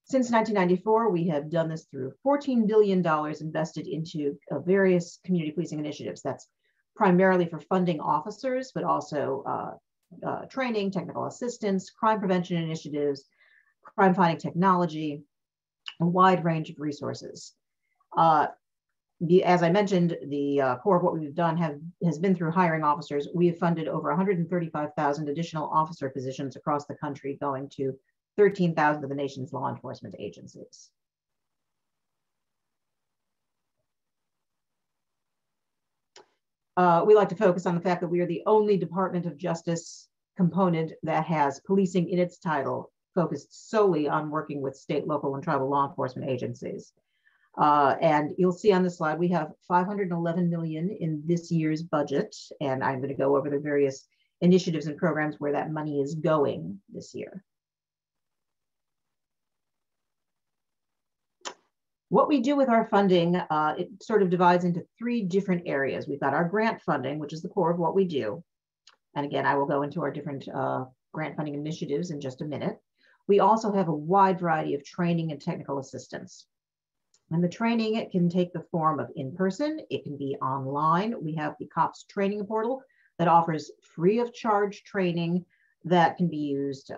Since 1994, we have done this through $14 billion invested into various community policing initiatives. That's primarily for funding officers, but also training, technical assistance, crime prevention initiatives, crime fighting technology, a wide range of resources. As I mentioned, the core of what we've done has been through hiring officers. We have funded over 135,000 additional officer positions across the country, going to 13,000 of the nation's law enforcement agencies. We like to focus on the fact that we are the only Department of Justice component that has policing in its title, focused solely on working with state, local, and tribal law enforcement agencies. And you'll see on the slide, we have $511 million in this year's budget, and I'm going to go over the various initiatives and programs where that money is going this year. What we do with our funding, it sort of divides into three different areas. We've got our grant funding, which is the core of what we do. And again, I will go into our different grant funding initiatives in just a minute. We also have a wide variety of training and technical assistance. And the training, it can take the form of in-person, it can be online. We have the COPS training portal that offers free of charge training that can be used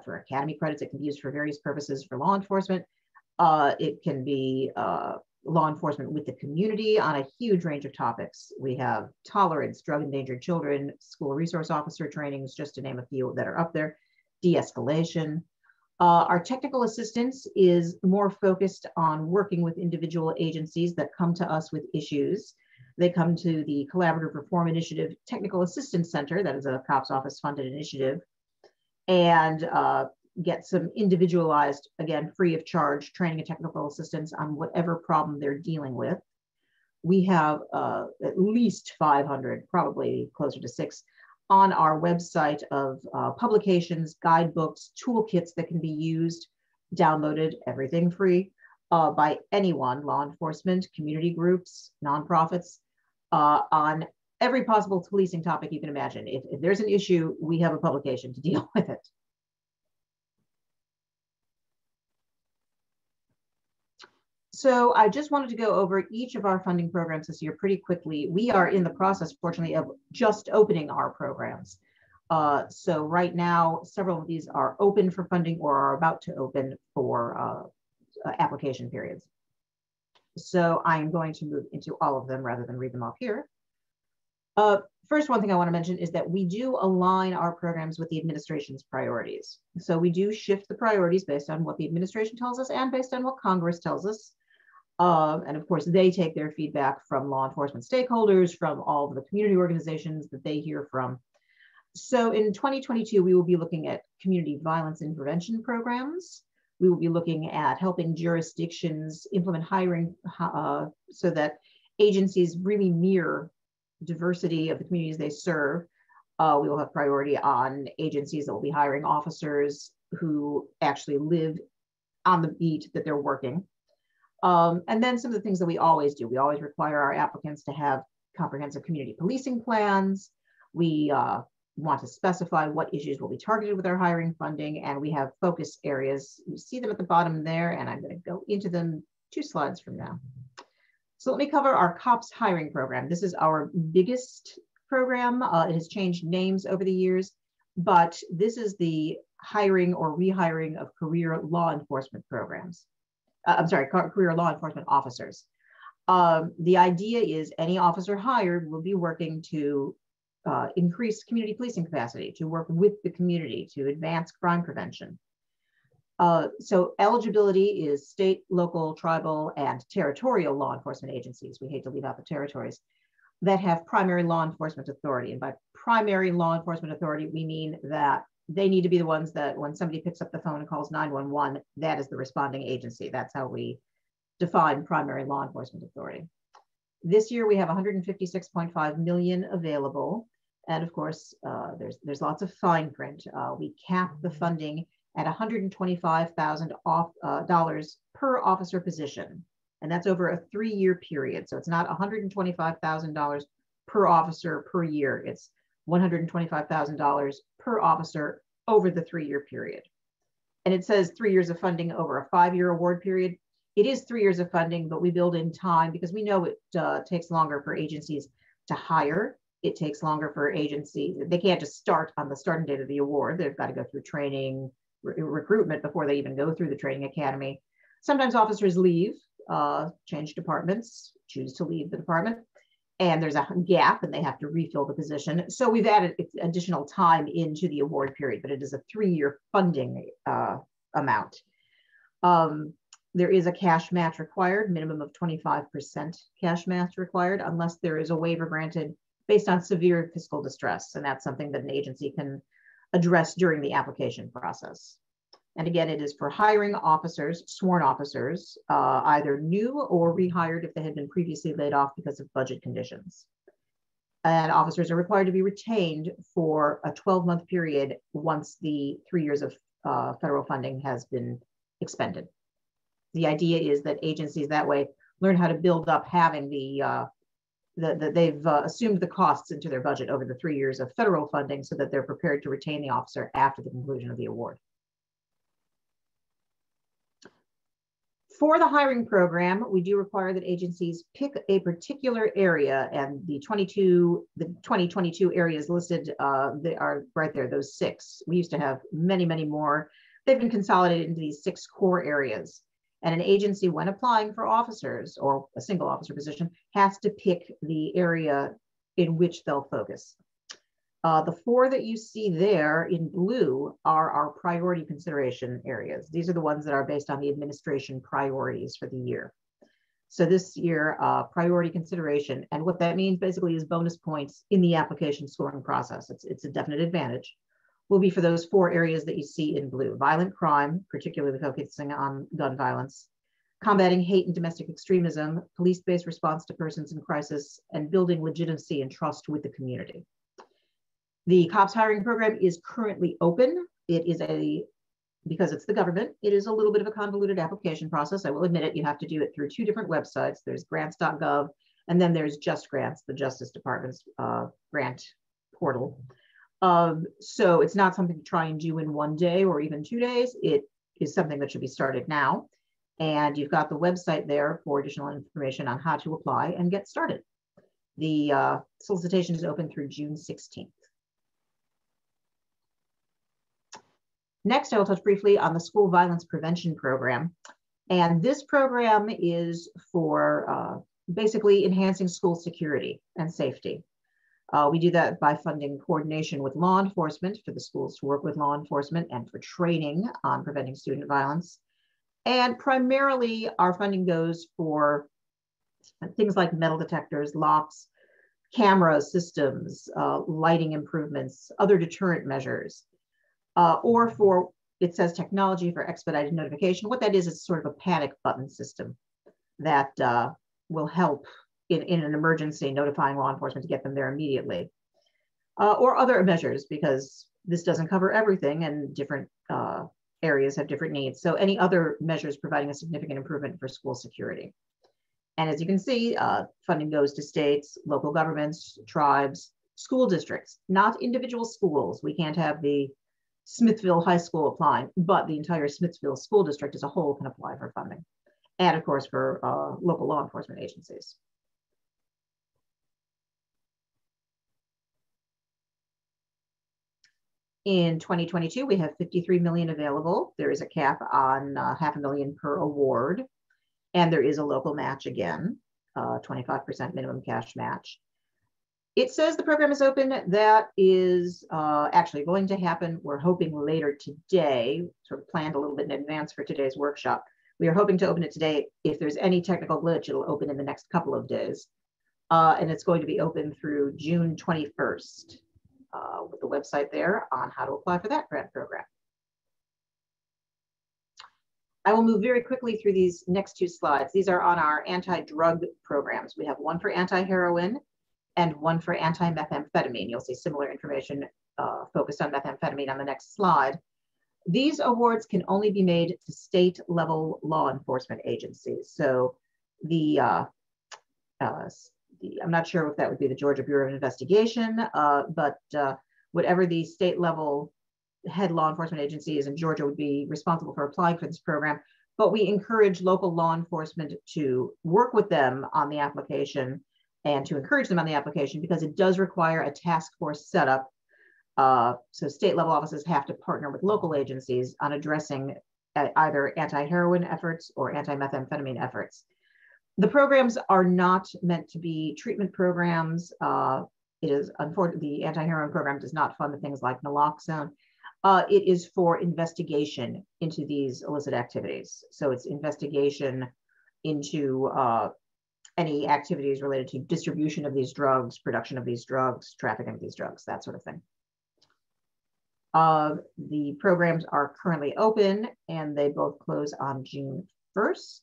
for academy credits. It can be used for various purposes for law enforcement. It can be law enforcement with the community on a huge range of topics. We have tolerance, drug endangered children, school resource officer trainings, just to name a few that are up there, de-escalation. Our technical assistance is more focused on working with individual agencies that come to us with issues. They come to the Collaborative Reform Initiative Technical Assistance Center, that is a COPS office funded initiative, and get some individualized, again, free of charge training and technical assistance on whatever problem they're dealing with. We have at least 500, probably closer to 6, on our website of publications, guidebooks, toolkits that can be used, downloaded, everything free, by anyone, law enforcement, community groups, nonprofits, on every possible policing topic you can imagine. If there's an issue, we have a publication to deal with it. So I just wanted to go over each of our funding programs this year pretty quickly. We are in the process, fortunately, of just opening our programs. So right now, several of these are open for funding or are about to open for application periods. So I'm going to move into all of them rather than read them off here. First, one thing I want to mention is that we do align our programs with the administration's priorities. So we do shift the priorities based on what the administration tells us and based on what Congress tells us. And of course, they take their feedback from law enforcement stakeholders, from all of the community organizations that they hear from. So in 2022, we will be looking at community violence intervention programs. We will be looking at helping jurisdictions implement hiring so that agencies really mirror diversity of the communities they serve. We will have priority on agencies that will be hiring officers who actually live on the beat that they're working. And then some of the things that we always do. We always require our applicants to have comprehensive community policing plans. We want to specify what issues will be targeted with our hiring funding, and we have focus areas. You see them at the bottom there, and I'm going to go into them 2 slides from now. So let me cover our COPS hiring program. This is our biggest program. It has changed names over the years, but this is the hiring or rehiring of career law enforcement programs. Career law enforcement officers. The idea is any officer hired will be working to increase community policing capacity, to work with the community, to advance crime prevention. So eligibility is state, local, tribal, and territorial law enforcement agencies. We hate to leave out the territories that have primary law enforcement authority. And by primary law enforcement authority, we mean that they need to be the ones that when somebody picks up the phone and calls 911, that is the responding agency. That's how we define primary law enforcement authority. This year we have 156.5 million available. And of course, there's lots of fine print. We cap the funding at $125,000 per officer position. And that's over a 3-year period. So it's not $125,000 per officer per year. It's $125,000 per officer over the 3-year period. And it says 3 years of funding over a 5-year award period. It is 3 years of funding, but we build in time because we know it takes longer for agencies to hire. It takes longer for agencies. They can't just start on the starting date of the award. They've got to go through training, recruitment before they even go through the training academy. Sometimes officers leave, change departments, choose to leave the department, and there's a gap and they have to refill the position. So we've added additional time into the award period, but it is a 3-year funding amount. There is a cash match required, minimum of 25% cash match required, unless there is a waiver granted based on severe fiscal distress. And that's something that an agency can address during the application process. And again, it is for hiring officers, sworn officers, either new or rehired if they had been previously laid off because of budget conditions. And officers are required to be retained for a 12-month period once the 3 years of federal funding has been expended. The idea is that agencies that way learn how to build up having they've assumed the costs into their budget over the 3 years of federal funding so that they're prepared to retain the officer after the conclusion of the award. For the hiring program, we do require that agencies pick a particular area, and the 2022 areas listed, they are right there, those 6. We used to have many, many more. They've been consolidated into these 6 core areas. And an agency, when applying for officers or a single officer position, has to pick the area in which they'll focus. The 4 that you see there in blue are our priority consideration areas. These are the ones that are based on the administration priorities for the year. So this year, priority consideration, and what that means basically is bonus points in the application scoring process. It's a definite advantage. Will be for those 4 areas that you see in blue: violent crime, particularly focusing on gun violence, combating hate and domestic extremism, police-based response to persons in crisis, and building legitimacy and trust with the community. The COPS hiring program is currently open. It is because it's the government, it is a little bit of a convoluted application process. I will admit it. You have to do it through 2 different websites. There's grants.gov, and then there's Just Grants, the Justice Department's grant portal. So it's not something to try and do in 1 day or even 2 days. It is something that should be started now. And you've got the website there for additional information on how to apply and get started. The solicitation is open through June 16th. Next, I will touch briefly on the school violence prevention program. And this program is for basically enhancing school security and safety. We do that by funding coordination with law enforcement for the schools to work with law enforcement and for training on preventing student violence. And primarily our funding goes for things like metal detectors, locks, camera systems, lighting improvements, other deterrent measures, or for, it says technology for expedited notification. What that is sort of a panic button system that will help in an emergency, notifying law enforcement to get them there immediately. Or other measures, because this doesn't cover everything and different areas have different needs. So any other measures providing a significant improvement for school security. And as you can see, funding goes to states, local governments, tribes, school districts, not individual schools. We can't have the Smithville High School applying, but the entire Smithville School District as a whole can apply for funding. And of course, for local law enforcement agencies. In 2022, we have 53 million available. There is a cap on $500,000 per award. And there is a local match again, 25% minimum cash match. It says the program is open. That is actually going to happen. We're hoping later today, sort of planned a little bit in advance for today's workshop. We are hoping to open it today. If there's any technical glitch, it'll open in the next couple of days. And it's going to be open through June 21st with the website there on how to apply for that grant program. I will move very quickly through these next two slides. These are on our anti-drug programs. We have one for anti-heroin and one for anti-methamphetamine. You'll see similar information focused on methamphetamine on the next slide. These awards can only be made to state-level law enforcement agencies. So I'm not sure if that would be the Georgia Bureau of Investigation, but whatever the state-level head law enforcement agencies in Georgia would be responsible for applying for this program. But we encourage local law enforcement to work with them on the application and to encourage them on the application, because it does require a task force setup. So state level offices have to partner with local agencies on addressing either anti-heroin efforts or anti-methamphetamine efforts. The programs are not meant to be treatment programs. It is, unfortunately, the anti-heroin program does not fund the things like naloxone. It is for investigation into these illicit activities. So it's investigation into any activities related to distribution of these drugs, production of these drugs, trafficking of these drugs, that sort of thing. The programs are currently open and they both close on June 1st.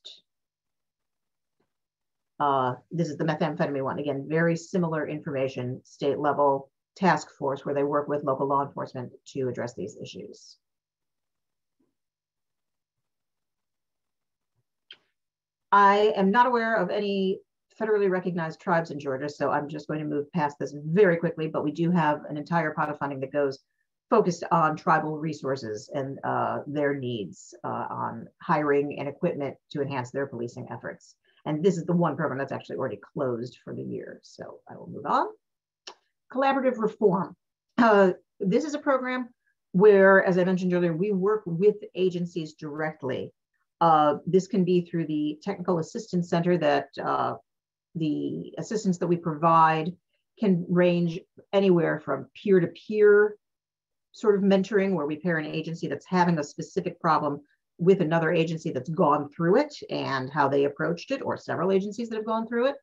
This is the methamphetamine one. Again, very similar information, state level task force where they work with local law enforcement to address these issues. I am not aware of any federally recognized tribes in Georgia, so I'm just going to move past this very quickly, but we do have an entire pot of funding that goes focused on tribal resources and their needs on hiring and equipment to enhance their policing efforts. And this is the one program that's actually already closed for the year. So I will move on. Collaborative reform. This is a program where, as I mentioned earlier, we work with agencies directly. This can be through the Technical Assistance Center that the assistance that we provide can range anywhere from peer-to-peer sort of mentoring, where we pair an agency that's having a specific problem with another agency that's gone through it and how they approached it, or several agencies that have gone through it.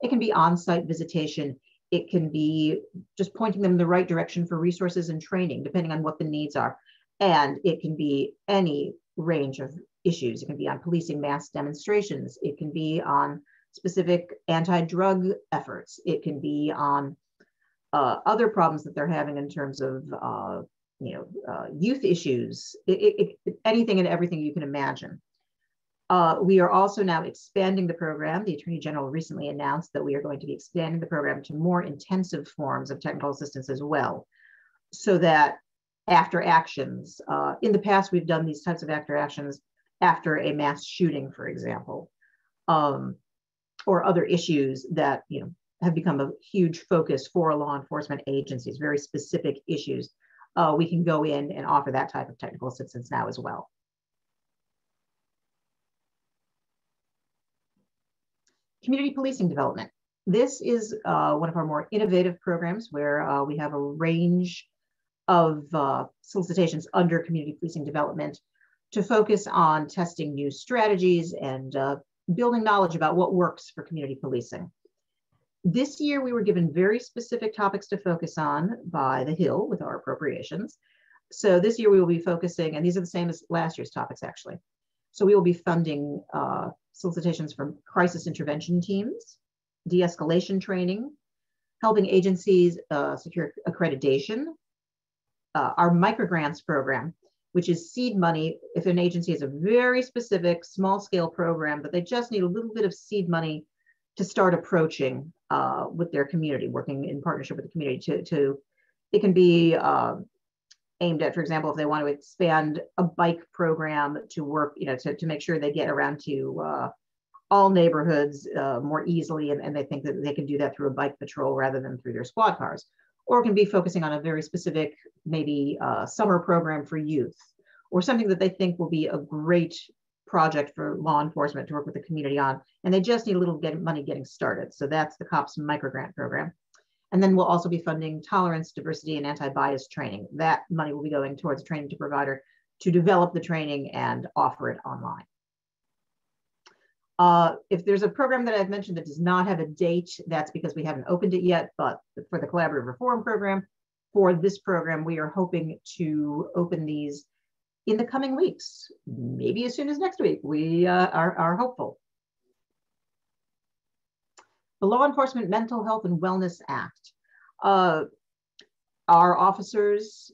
It can be on-site visitation. It can be just pointing them in the right direction for resources and training, depending on what the needs are. And it can be any range of issues. It can be on policing mass demonstrations. It can be on specific anti-drug efforts. It can be on other problems that they're having in terms of youth issues, anything and everything you can imagine. We are also now expanding the program. The Attorney General recently announced that we are going to be expanding the program to more intensive forms of technical assistance as well, so that after actions, in the past, we've done these types of after actions after a mass shooting, for example, or other issues that have become a huge focus for law enforcement agencies, very specific issues. We can go in and offer that type of technical assistance now as well. Community policing development. This is one of our more innovative programs where we have a range of solicitations under community policing development. to focus on testing new strategies and building knowledge about what works for community policing. This year, we were given very specific topics to focus on by the Hill with our appropriations. So this year we will be focusing, and these are the same as last year's topics actually. So we will be funding solicitations from crisis intervention teams, de-escalation training, helping agencies secure accreditation, our microgrants program, which is seed money if an agency has a very specific small scale program, but they just need a little bit of seed money to start approaching with their community, working in partnership with the community it can be aimed at, for example, if they want to expand a bike program to work, to make sure they get around to all neighborhoods more easily, and they think that they can do that through a bike patrol rather than through their squad cars. Or it can be focusing on a very specific, maybe summer program for youth, or something that they think will be a great project for law enforcement to work with the community on, and they just need a little money getting started. So that's the COPS microgrant program. And then we'll also be funding tolerance, diversity, and anti-bias training. That money will be going towards training to provider to develop the training and offer it online. If there's a program that I've mentioned that does not have a date, that's because we haven't opened it yet, but for the Collaborative Reform Program, for this program, we are hoping to open these in the coming weeks, maybe as soon as next week. We are hopeful. The Law Enforcement Mental Health and Wellness Act. Our officers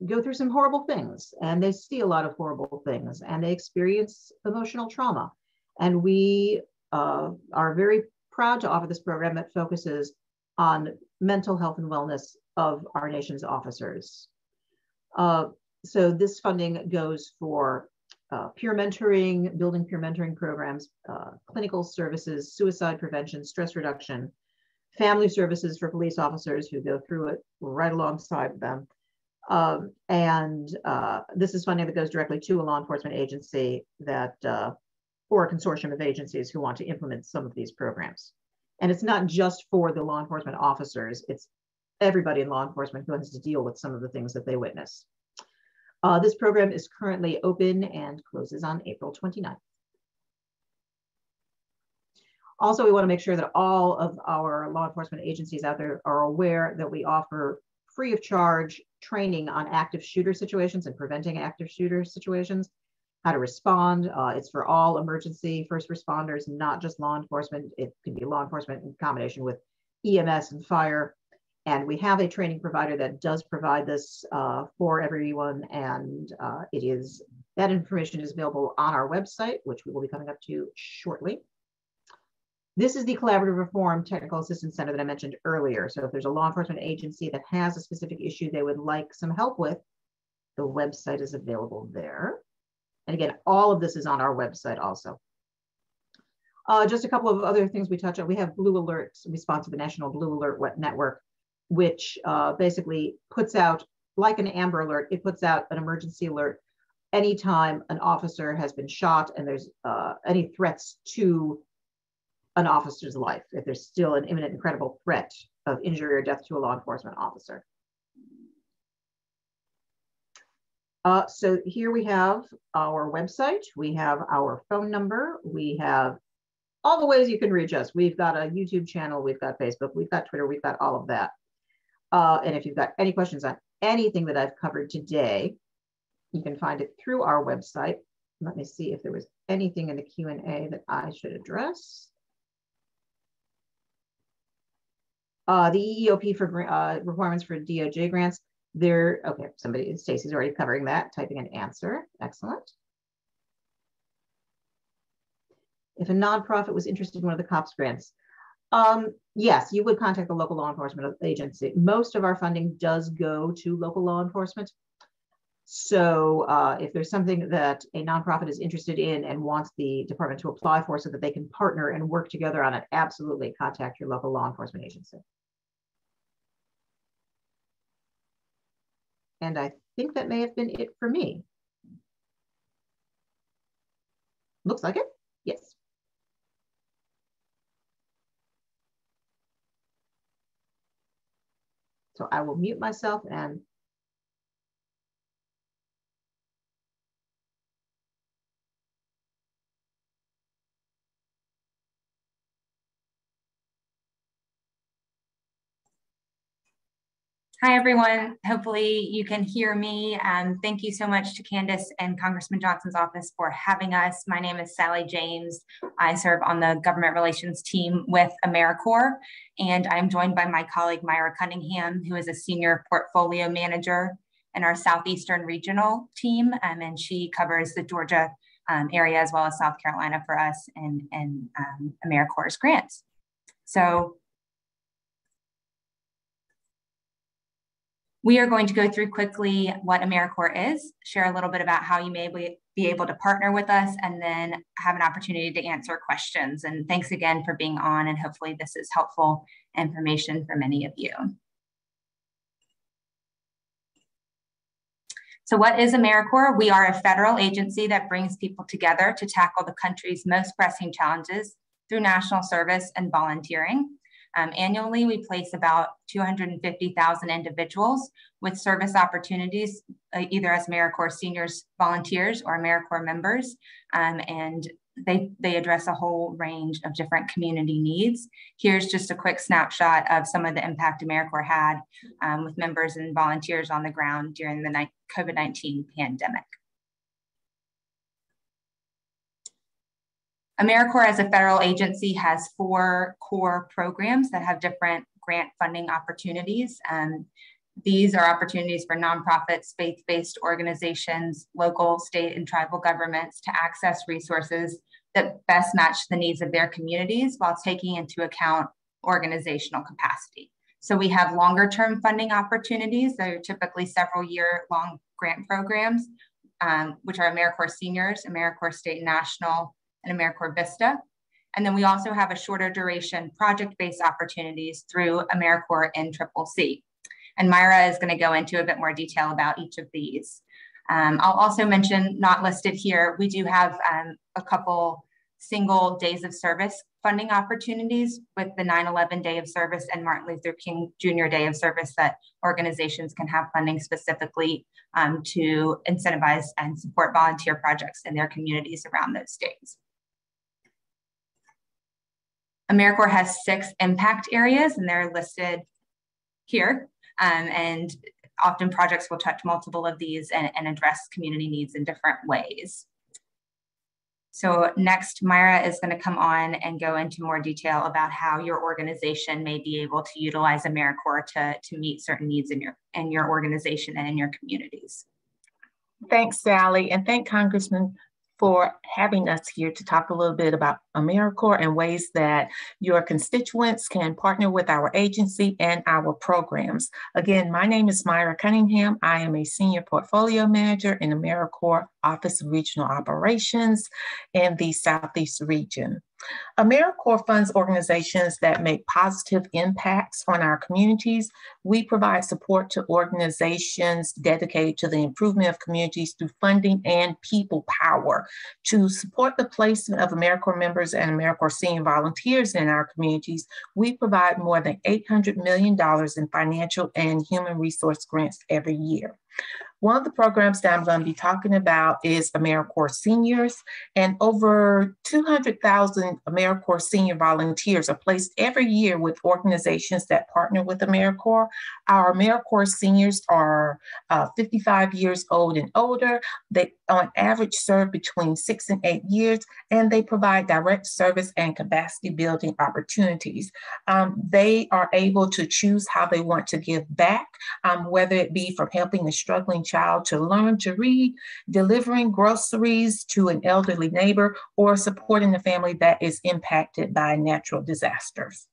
go through some horrible things, and they see a lot of horrible things, and they experience emotional trauma. And we are very proud to offer this program that focuses on mental health and wellness of our nation's officers. So this funding goes for peer mentoring, building peer mentoring programs, clinical services, suicide prevention, stress reduction, family services for police officers who go through it right alongside them. This is funding that goes directly to a law enforcement agency that, or a consortium of agencies who want to implement some of these programs. And it's not just for the law enforcement officers, it's everybody in law enforcement who has to deal with some of the things that they witness. This program is currently open and closes on April 29th. Also, we want to make sure that all of our law enforcement agencies out there are aware that we offer free of charge training on active shooter situations and preventing active shooter situations, how to respond. It's for all emergency first responders, not just law enforcement. It can be law enforcement in combination with EMS and fire. And we have a training provider that does provide this for everyone. And that information is available on our website, which we will be coming up to shortly. This is the Collaborative Reform Technical Assistance Center that I mentioned earlier. So if there's a law enforcement agency that has a specific issue they would like some help with, the website is available there. And again, all of this is on our website also. Just a couple of other things we touch on. We have Blue Alerts. We sponsor the National Blue Alert Network, which basically puts out, like an Amber Alert, it puts out an emergency alert anytime an officer has been shot and there's any threats to an officer's life, if there's still an imminent and credible threat of injury or death to a law enforcement officer. So here we have our website, we have our phone number, we have all the ways you can reach us. We've got a YouTube channel, we've got Facebook, we've got Twitter, we've got all of that. And if you've got any questions on anything that I've covered today, you can find it through our website. Let me see if there was anything in the Q&A that I should address. The EEOP for requirements for DOJ grants, okay, Stacey's already covering that, typing an answer, excellent. If a nonprofit was interested in one of the COPS grants, yes, you would contact the local law enforcement agency. Most of our funding does go to local law enforcement. So if there's something that a nonprofit is interested in and wants the department to apply for so that they can partner and work together on it, absolutely contact your local law enforcement agency. And I think that may have been it for me. Looks like it, yes. So I will mute myself and Hi, everyone. Hopefully you can hear me. Thank you so much to Candace and Congressman Johnson's office for having us. My name is Sally James. I serve on the government relations team with Americorps, and I'm joined by my colleague, Myra Cunningham, who is a senior portfolio manager in our Southeastern regional team, and she covers the Georgia area as well as South Carolina for us and Americorps grants. So we are going to go through quickly what Americorps is, share a little bit about how you may be able to partner with us, and then have an opportunity to answer questions. And thanks again for being on, and hopefully this is helpful information for many of you. So what is Americorps? We are a federal agency that brings people together to tackle the country's most pressing challenges through national service and volunteering. Annually, we place about 250,000 individuals with service opportunities, either as Americorps Seniors volunteers or Americorps members, and they address a whole range of different community needs. Here's just a quick snapshot of some of the impact Americorps had with members and volunteers on the ground during the COVID-19 pandemic. Americorps as a federal agency has 4 core programs that have different grant funding opportunities. These are opportunities for nonprofits, faith-based organizations, local, state, and tribal governments to access resources that best match the needs of their communities while taking into account organizational capacity. So we have longer term funding opportunities. They're typically several year-long grant programs, which are Americorps Seniors, Americorps State and National, and Americorps Vista. And then we also have a shorter duration project-based opportunities through Americorps NCCC. And Myra is going to go into a bit more detail about each of these. I'll also mention, not listed here, we do have a couple single days of service funding opportunities with the 9/11 Day of Service and Martin Luther King Jr. Day of Service that organizations can have funding specifically to incentivize and support volunteer projects in their communities around those days. Americorps has 6 impact areas, and they're listed here. And often projects will touch multiple of these and address community needs in different ways. So next, Myra is going to come on and go into more detail about how your organization may be able to utilize Americorps to meet certain needs in your organization and in your communities. Thanks, Sally, and thank Congressman for having us here to talk a little bit about Americorps and ways that your constituents can partner with our agency and our programs. Again, my name is Myra Cunningham. I am a senior portfolio manager in Americorps Office of Regional Operations in the Southeast region. Americorps funds organizations that make positive impacts on our communities. We provide support to organizations dedicated to the improvement of communities through funding and people power. To support the placement of Americorps members and Americorps senior volunteers in our communities, we provide more than $800 million in financial and human resource grants every year. One of the programs that I'm going to be talking about is Americorps Seniors, and over 200,000 Americorps senior volunteers are placed every year with organizations that partner with Americorps. Our Americorps Seniors are 55 years old and older. They on average serve between 6 and 8 years, and they provide direct service and capacity building opportunities. They are able to choose how they want to give back, whether it be from helping a struggling child to learn to read, delivering groceries to an elderly neighbor, or supporting a family that is impacted by natural disasters.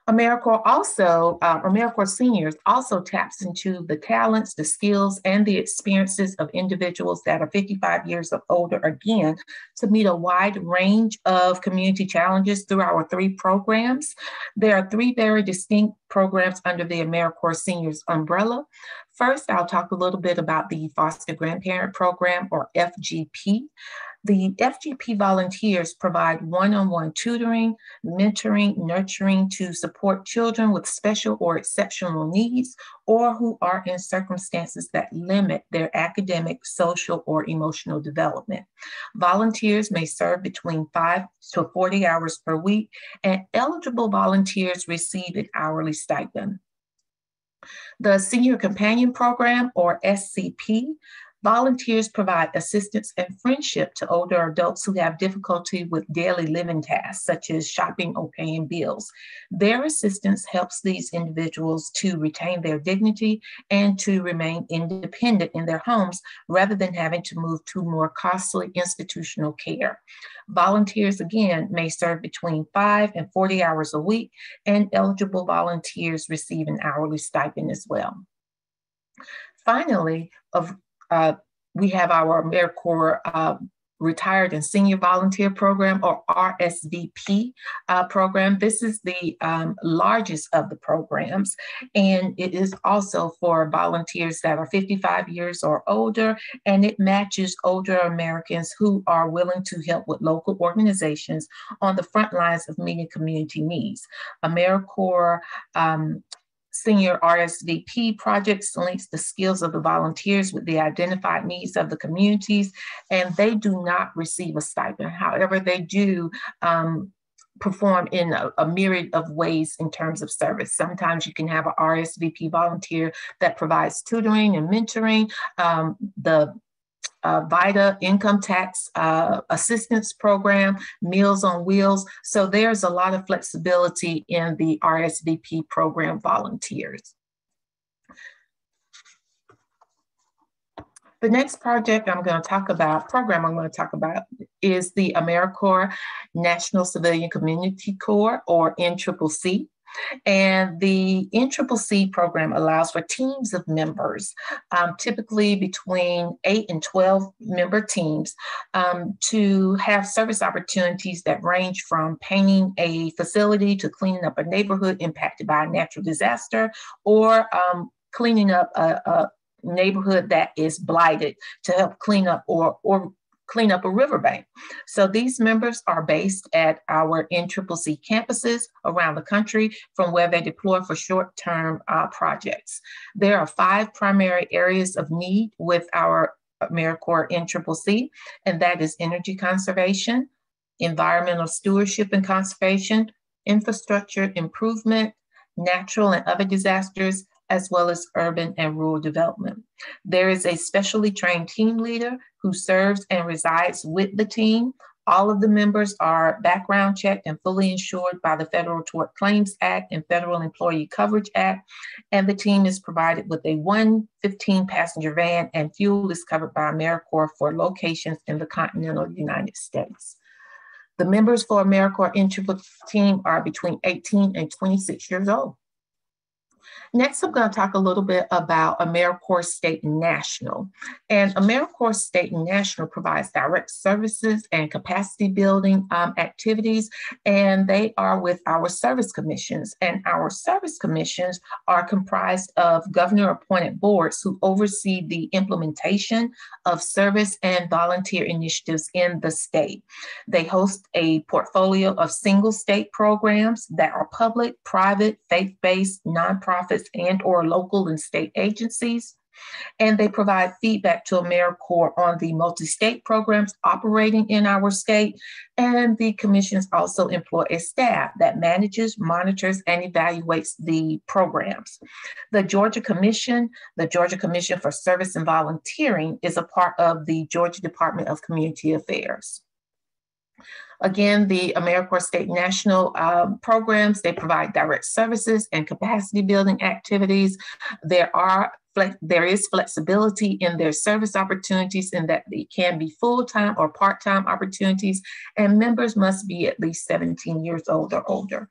Americorps Seniors also taps into the talents, the skills, and the experiences of individuals that are 55 years or older, again, to meet a wide range of community challenges through our 3 programs. There are 3 very distinct programs under the Americorps Seniors umbrella. First, I'll talk a little bit about the Foster Grandparent Program, or FGP. The FGP volunteers provide one-on-one tutoring, mentoring, nurturing to support children with special or exceptional needs or who are in circumstances that limit their academic, social, or emotional development. Volunteers may serve between 5 to 40 hours per week, and eligible volunteers receive an hourly stipend. The Senior Companion Program, or SCP, volunteers provide assistance and friendship to older adults who have difficulty with daily living tasks, such as shopping or paying bills. Their assistance helps these individuals to retain their dignity and to remain independent in their homes rather than having to move to more costly institutional care. Volunteers, again, may serve between 5 and 40 hours a week, and eligible volunteers receive an hourly stipend as well. Finally, we have our Americorps Retired and Senior Volunteer Program, or RSVP program. This is the largest of the programs, and it is also for volunteers that are 55 years or older, and it matches older Americans who are willing to help with local organizations on the front lines of meeting community needs. Americorps Senior RSVP projects links the skills of the volunteers with the identified needs of the communities, and they do not receive a stipend. However, they do perform in a myriad of ways in terms of service. Sometimes you can have an RSVP volunteer that provides tutoring and mentoring, the VITA income tax assistance program, Meals on Wheels. So there's a lot of flexibility in the RSVP program volunteers. The next program I'm going to talk about is the Americorps National Civilian Community Corps, or NCCC. And the NCCC program allows for teams of members, typically between 8 and 12 member teams, to have service opportunities that range from painting a facility to cleaning up a neighborhood impacted by a natural disaster, or cleaning up a neighborhood that is blighted to help clean up or clean up a riverbank. So these members are based at our NCCC campuses around the country, from where they deploy for short-term projects. There are 5 primary areas of need with our Americorps NCCC, and that is energy conservation, environmental stewardship and conservation, infrastructure improvement, natural and other disasters, as well as urban and rural development. There is a specially trained team leader who serves and resides with the team. All of the members are background checked and fully insured by the Federal Tort Claims Act and Federal Employee Coverage Act. And the team is provided with a 115-passenger van, and fuel is covered by AmeriCorps for locations in the continental United States. The members for AmeriCorps NCCC team are between 18 and 26 years old. Next, I'm going to talk a little bit about AmeriCorps State and National. And AmeriCorps State and National provides direct services and capacity building activities, and they are with our service commissions. And our service commissions are comprised of governor-appointed boards who oversee the implementation of service and volunteer initiatives in the state. They host a portfolio of single state programs that are public, private, faith-based, nonprofits, and/or local and state agencies. And they provide feedback to AmeriCorps on the multi-state programs operating in our state. And the commissions also employ a staff that manages, monitors, and evaluates the programs. The Georgia Commission for Service and Volunteering, is a part of the Georgia Department of Community Affairs. Again, the AmeriCorps State and National programs, they provide direct services and capacity building activities. There is flexibility in their service opportunities in that they can be full-time or part-time opportunities, and members must be at least 17 years old or older.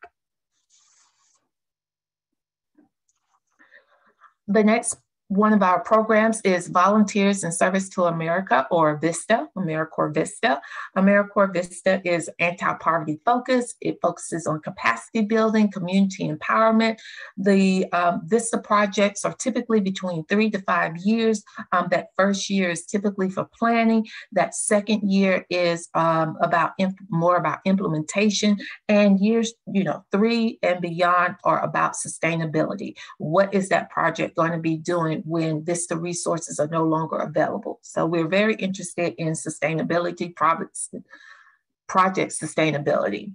One of our programs is Volunteers in Service to America, or VISTA, Americorps Vista. Americorps Vista is anti-poverty focused. It focuses on capacity building, community empowerment. The VISTA projects are typically between 3 to 5 years. That first year is typically for planning. That second year is more about implementation, and years 3 and beyond are about sustainability. What is that project going to be doing when VISTA resources are no longer available? So we're very interested in sustainability, project sustainability.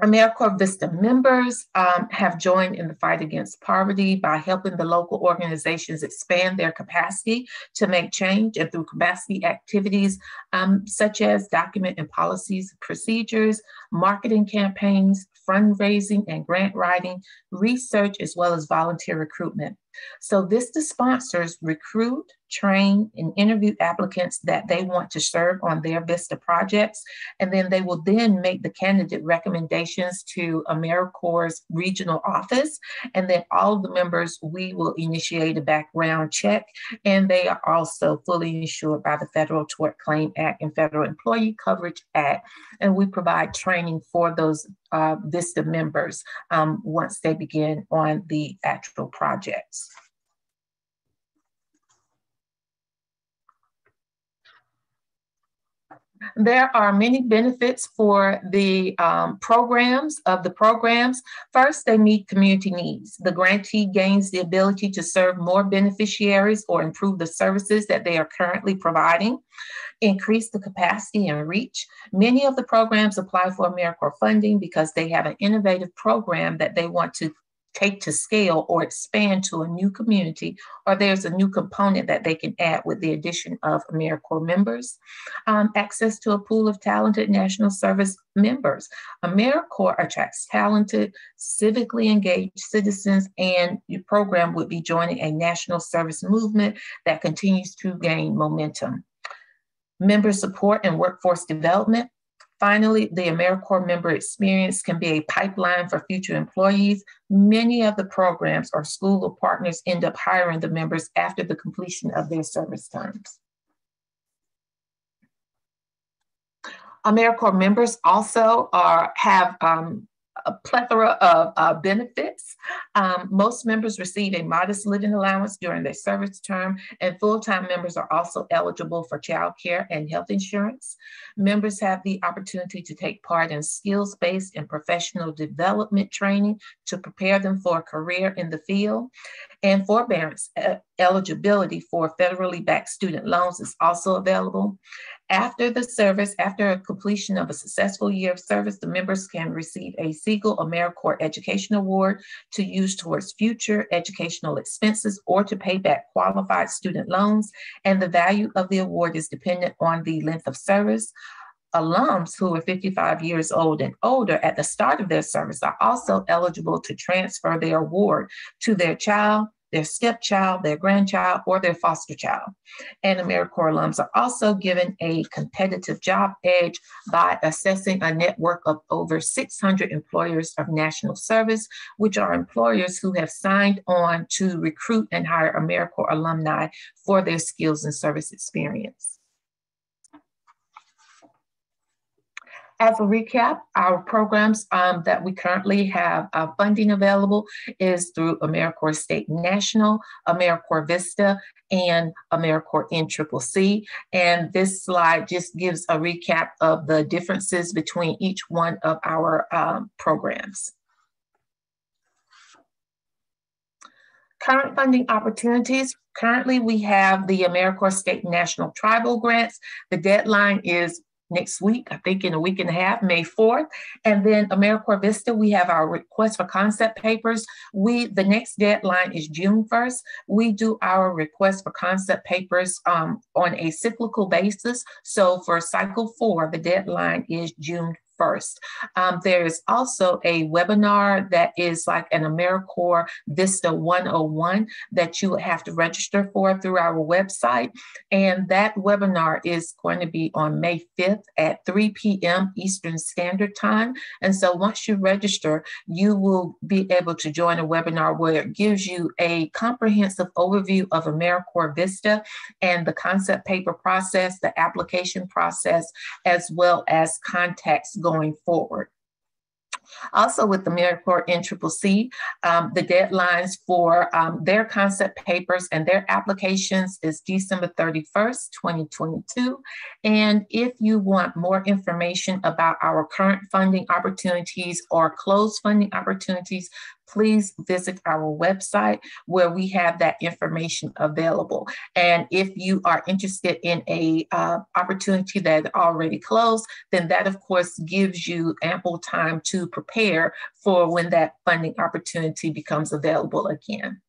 Americorps Vista members have joined in the fight against poverty by helping the local organizations expand their capacity to make change, and through capacity activities such as documenting policies, procedures, marketing campaigns, fundraising and grant writing, research, as well as volunteer recruitment. So VISTA sponsors recruit, train, and interview applicants that they want to serve on their VISTA projects, and then they will then make the candidate recommendations to AmeriCorps' regional office, and then all of the members, we will initiate a background check, and they are also fully insured by the Federal Tort Claim Act and Federal Employee Coverage Act, and we provide training for those VISTA members once they begin on the actual projects. There are many benefits for the programs. First, they meet community needs. The grantee gains the ability to serve more beneficiaries or improve the services that they are currently providing, increase the capacity and reach. Many of the programs apply for Americorps funding because they have an innovative program that they want to take to scale or expand to a new community, or there's a new component that they can add with the addition of AmeriCorps members. Access to a pool of talented national service members. AmeriCorps attracts talented, civically engaged citizens, and your program would be joining a national service movement that continues to gain momentum. Member support and workforce development. Finally, the AmeriCorps member experience can be a pipeline for future employees. Many of the programs or school of partners end up hiring the members after the completion of their service terms. AmeriCorps members also have a plethora of benefits. Most members receive a modest living allowance during their service term, and full-time members are also eligible for child care and health insurance. Members have the opportunity to take part in skills-based and professional development training to prepare them for a career in the field. And forbearance eligibility for federally backed student loans is also available. After the service, after completion of a successful year of service, the members can receive a Siegel AmeriCorps Education Award to use towards future educational expenses or to pay back qualified student loans. And the value of the award is dependent on the length of service. Alums who are 55 years old and older at the start of their service are also eligible to transfer their award to their child, their stepchild, their grandchild, or their foster child. And AmeriCorps alums are also given a competitive job edge by assessing a network of over 600 employers of national service, which are employers who have signed on to recruit and hire AmeriCorps alumni for their skills and service experience. As a recap, our programs that we currently have funding available is through AmeriCorps State National, AmeriCorps Vista, and AmeriCorps NCCC. And this slide just gives a recap of the differences between each one of our programs. Current funding opportunities. Currently, we have the AmeriCorps State National Tribal Grants. The deadline is next week, I think in a week and a half, May 4th. And then AmeriCorps Vista, we have our request for concept papers. The next deadline is June 1st. We do our request for concept papers on a cyclical basis. So for cycle 4, the deadline is June 1st. There is also a webinar that is like an Americorps Vista 101 that you will have to register for through our website. And that webinar is going to be on May 5th at 3 p.m. Eastern Standard Time. And so once you register, you will be able to join a webinar where it gives you a comprehensive overview of Americorps Vista and the concept paper process, the application process, as well as context going forward. Also with the Americorps NCCC, the deadlines for their concept papers and their applications is December 31st, 2022. And if you want more information about our current funding opportunities or closed funding opportunities, please visit our website where we have that information available. And if you are interested in a opportunity that already closed, then that of course gives you ample time to prepare for when that funding opportunity becomes available again.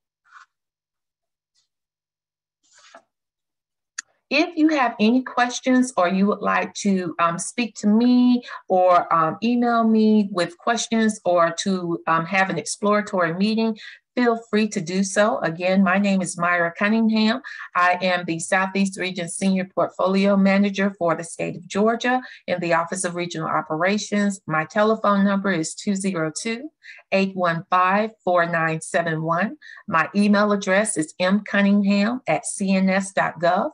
If you have any questions or you would like to speak to me or email me with questions or to have an exploratory meeting, feel free to do so. Again, my name is Myra Cunningham. I am the Southeast Region Senior Portfolio Manager for the state of Georgia in the Office of Regional Operations. My telephone number is 202-815-4971. My email address is mcunningham@cns.gov.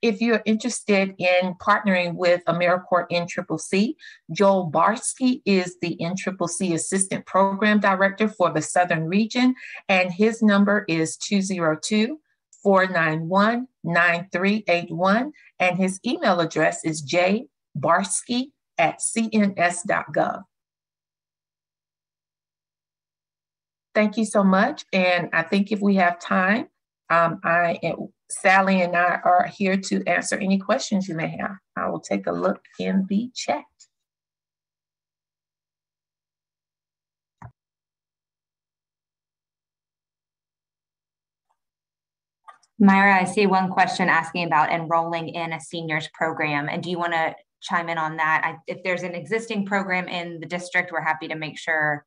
If you're interested in partnering with Americorps NCCC, Joel Barsky is the NCCC Assistant Program Director for the Southern Region, and his number is 202-491-9381, and his email address is jbarsky@cns.gov. Thank you so much, and I think if we have time, Sally and I are here to answer any questions you may have. I will take a look in the chat. Myra, I see one question asking about enrolling in a seniors program. And do you want to chime in on that? If there's an existing program in the district, we're happy to make sure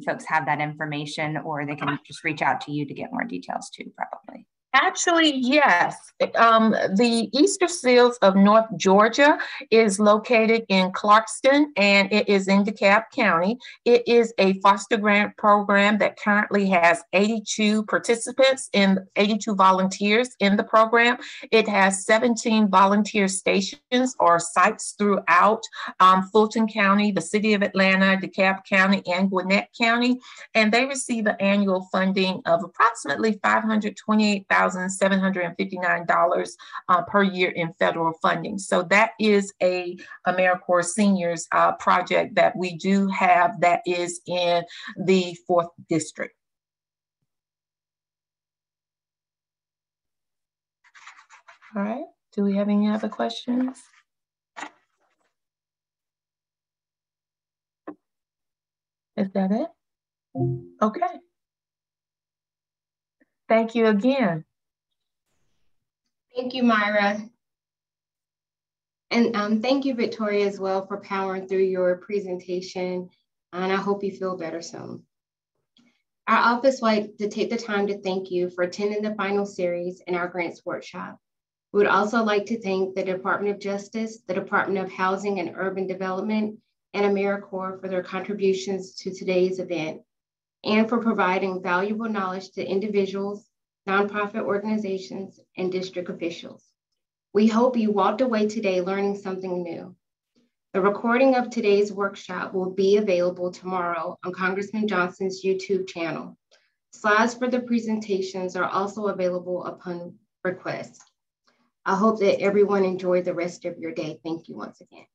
folks have that information, or they can just reach out to you to get more details too, probably. Actually, yes. The Easter Seals of North Georgia is located in Clarkston, and it is in DeKalb County. It is a foster grant program that currently has 82 participants and 82 volunteers in the program. It has 17 volunteer stations or sites throughout Fulton County, the city of Atlanta, DeKalb County, and Gwinnett County, and they receive an annual funding of approximately $528,759 per year in federal funding. So that is a Americorps Seniors project that we do have that is in the 4th district. All right, do we have any other questions? Is that it? Okay. Thank you again. Thank you, Myra. And thank you, Victoria, as well, for powering through your presentation. And I hope you feel better soon. Our office would like to take the time to thank you for attending the final series in our grants workshop. We would also like to thank the Department of Justice, the Department of Housing and Urban Development, and Americorps for their contributions to today's event, and for providing valuable knowledge to individuals, nonprofit organizations, and district officials. We hope you walked away today learning something new. The recording of today's workshop will be available tomorrow on Congressman Johnson's YouTube channel. Slides for the presentations are also available upon request. I hope that everyone enjoyed the rest of your day. Thank you once again.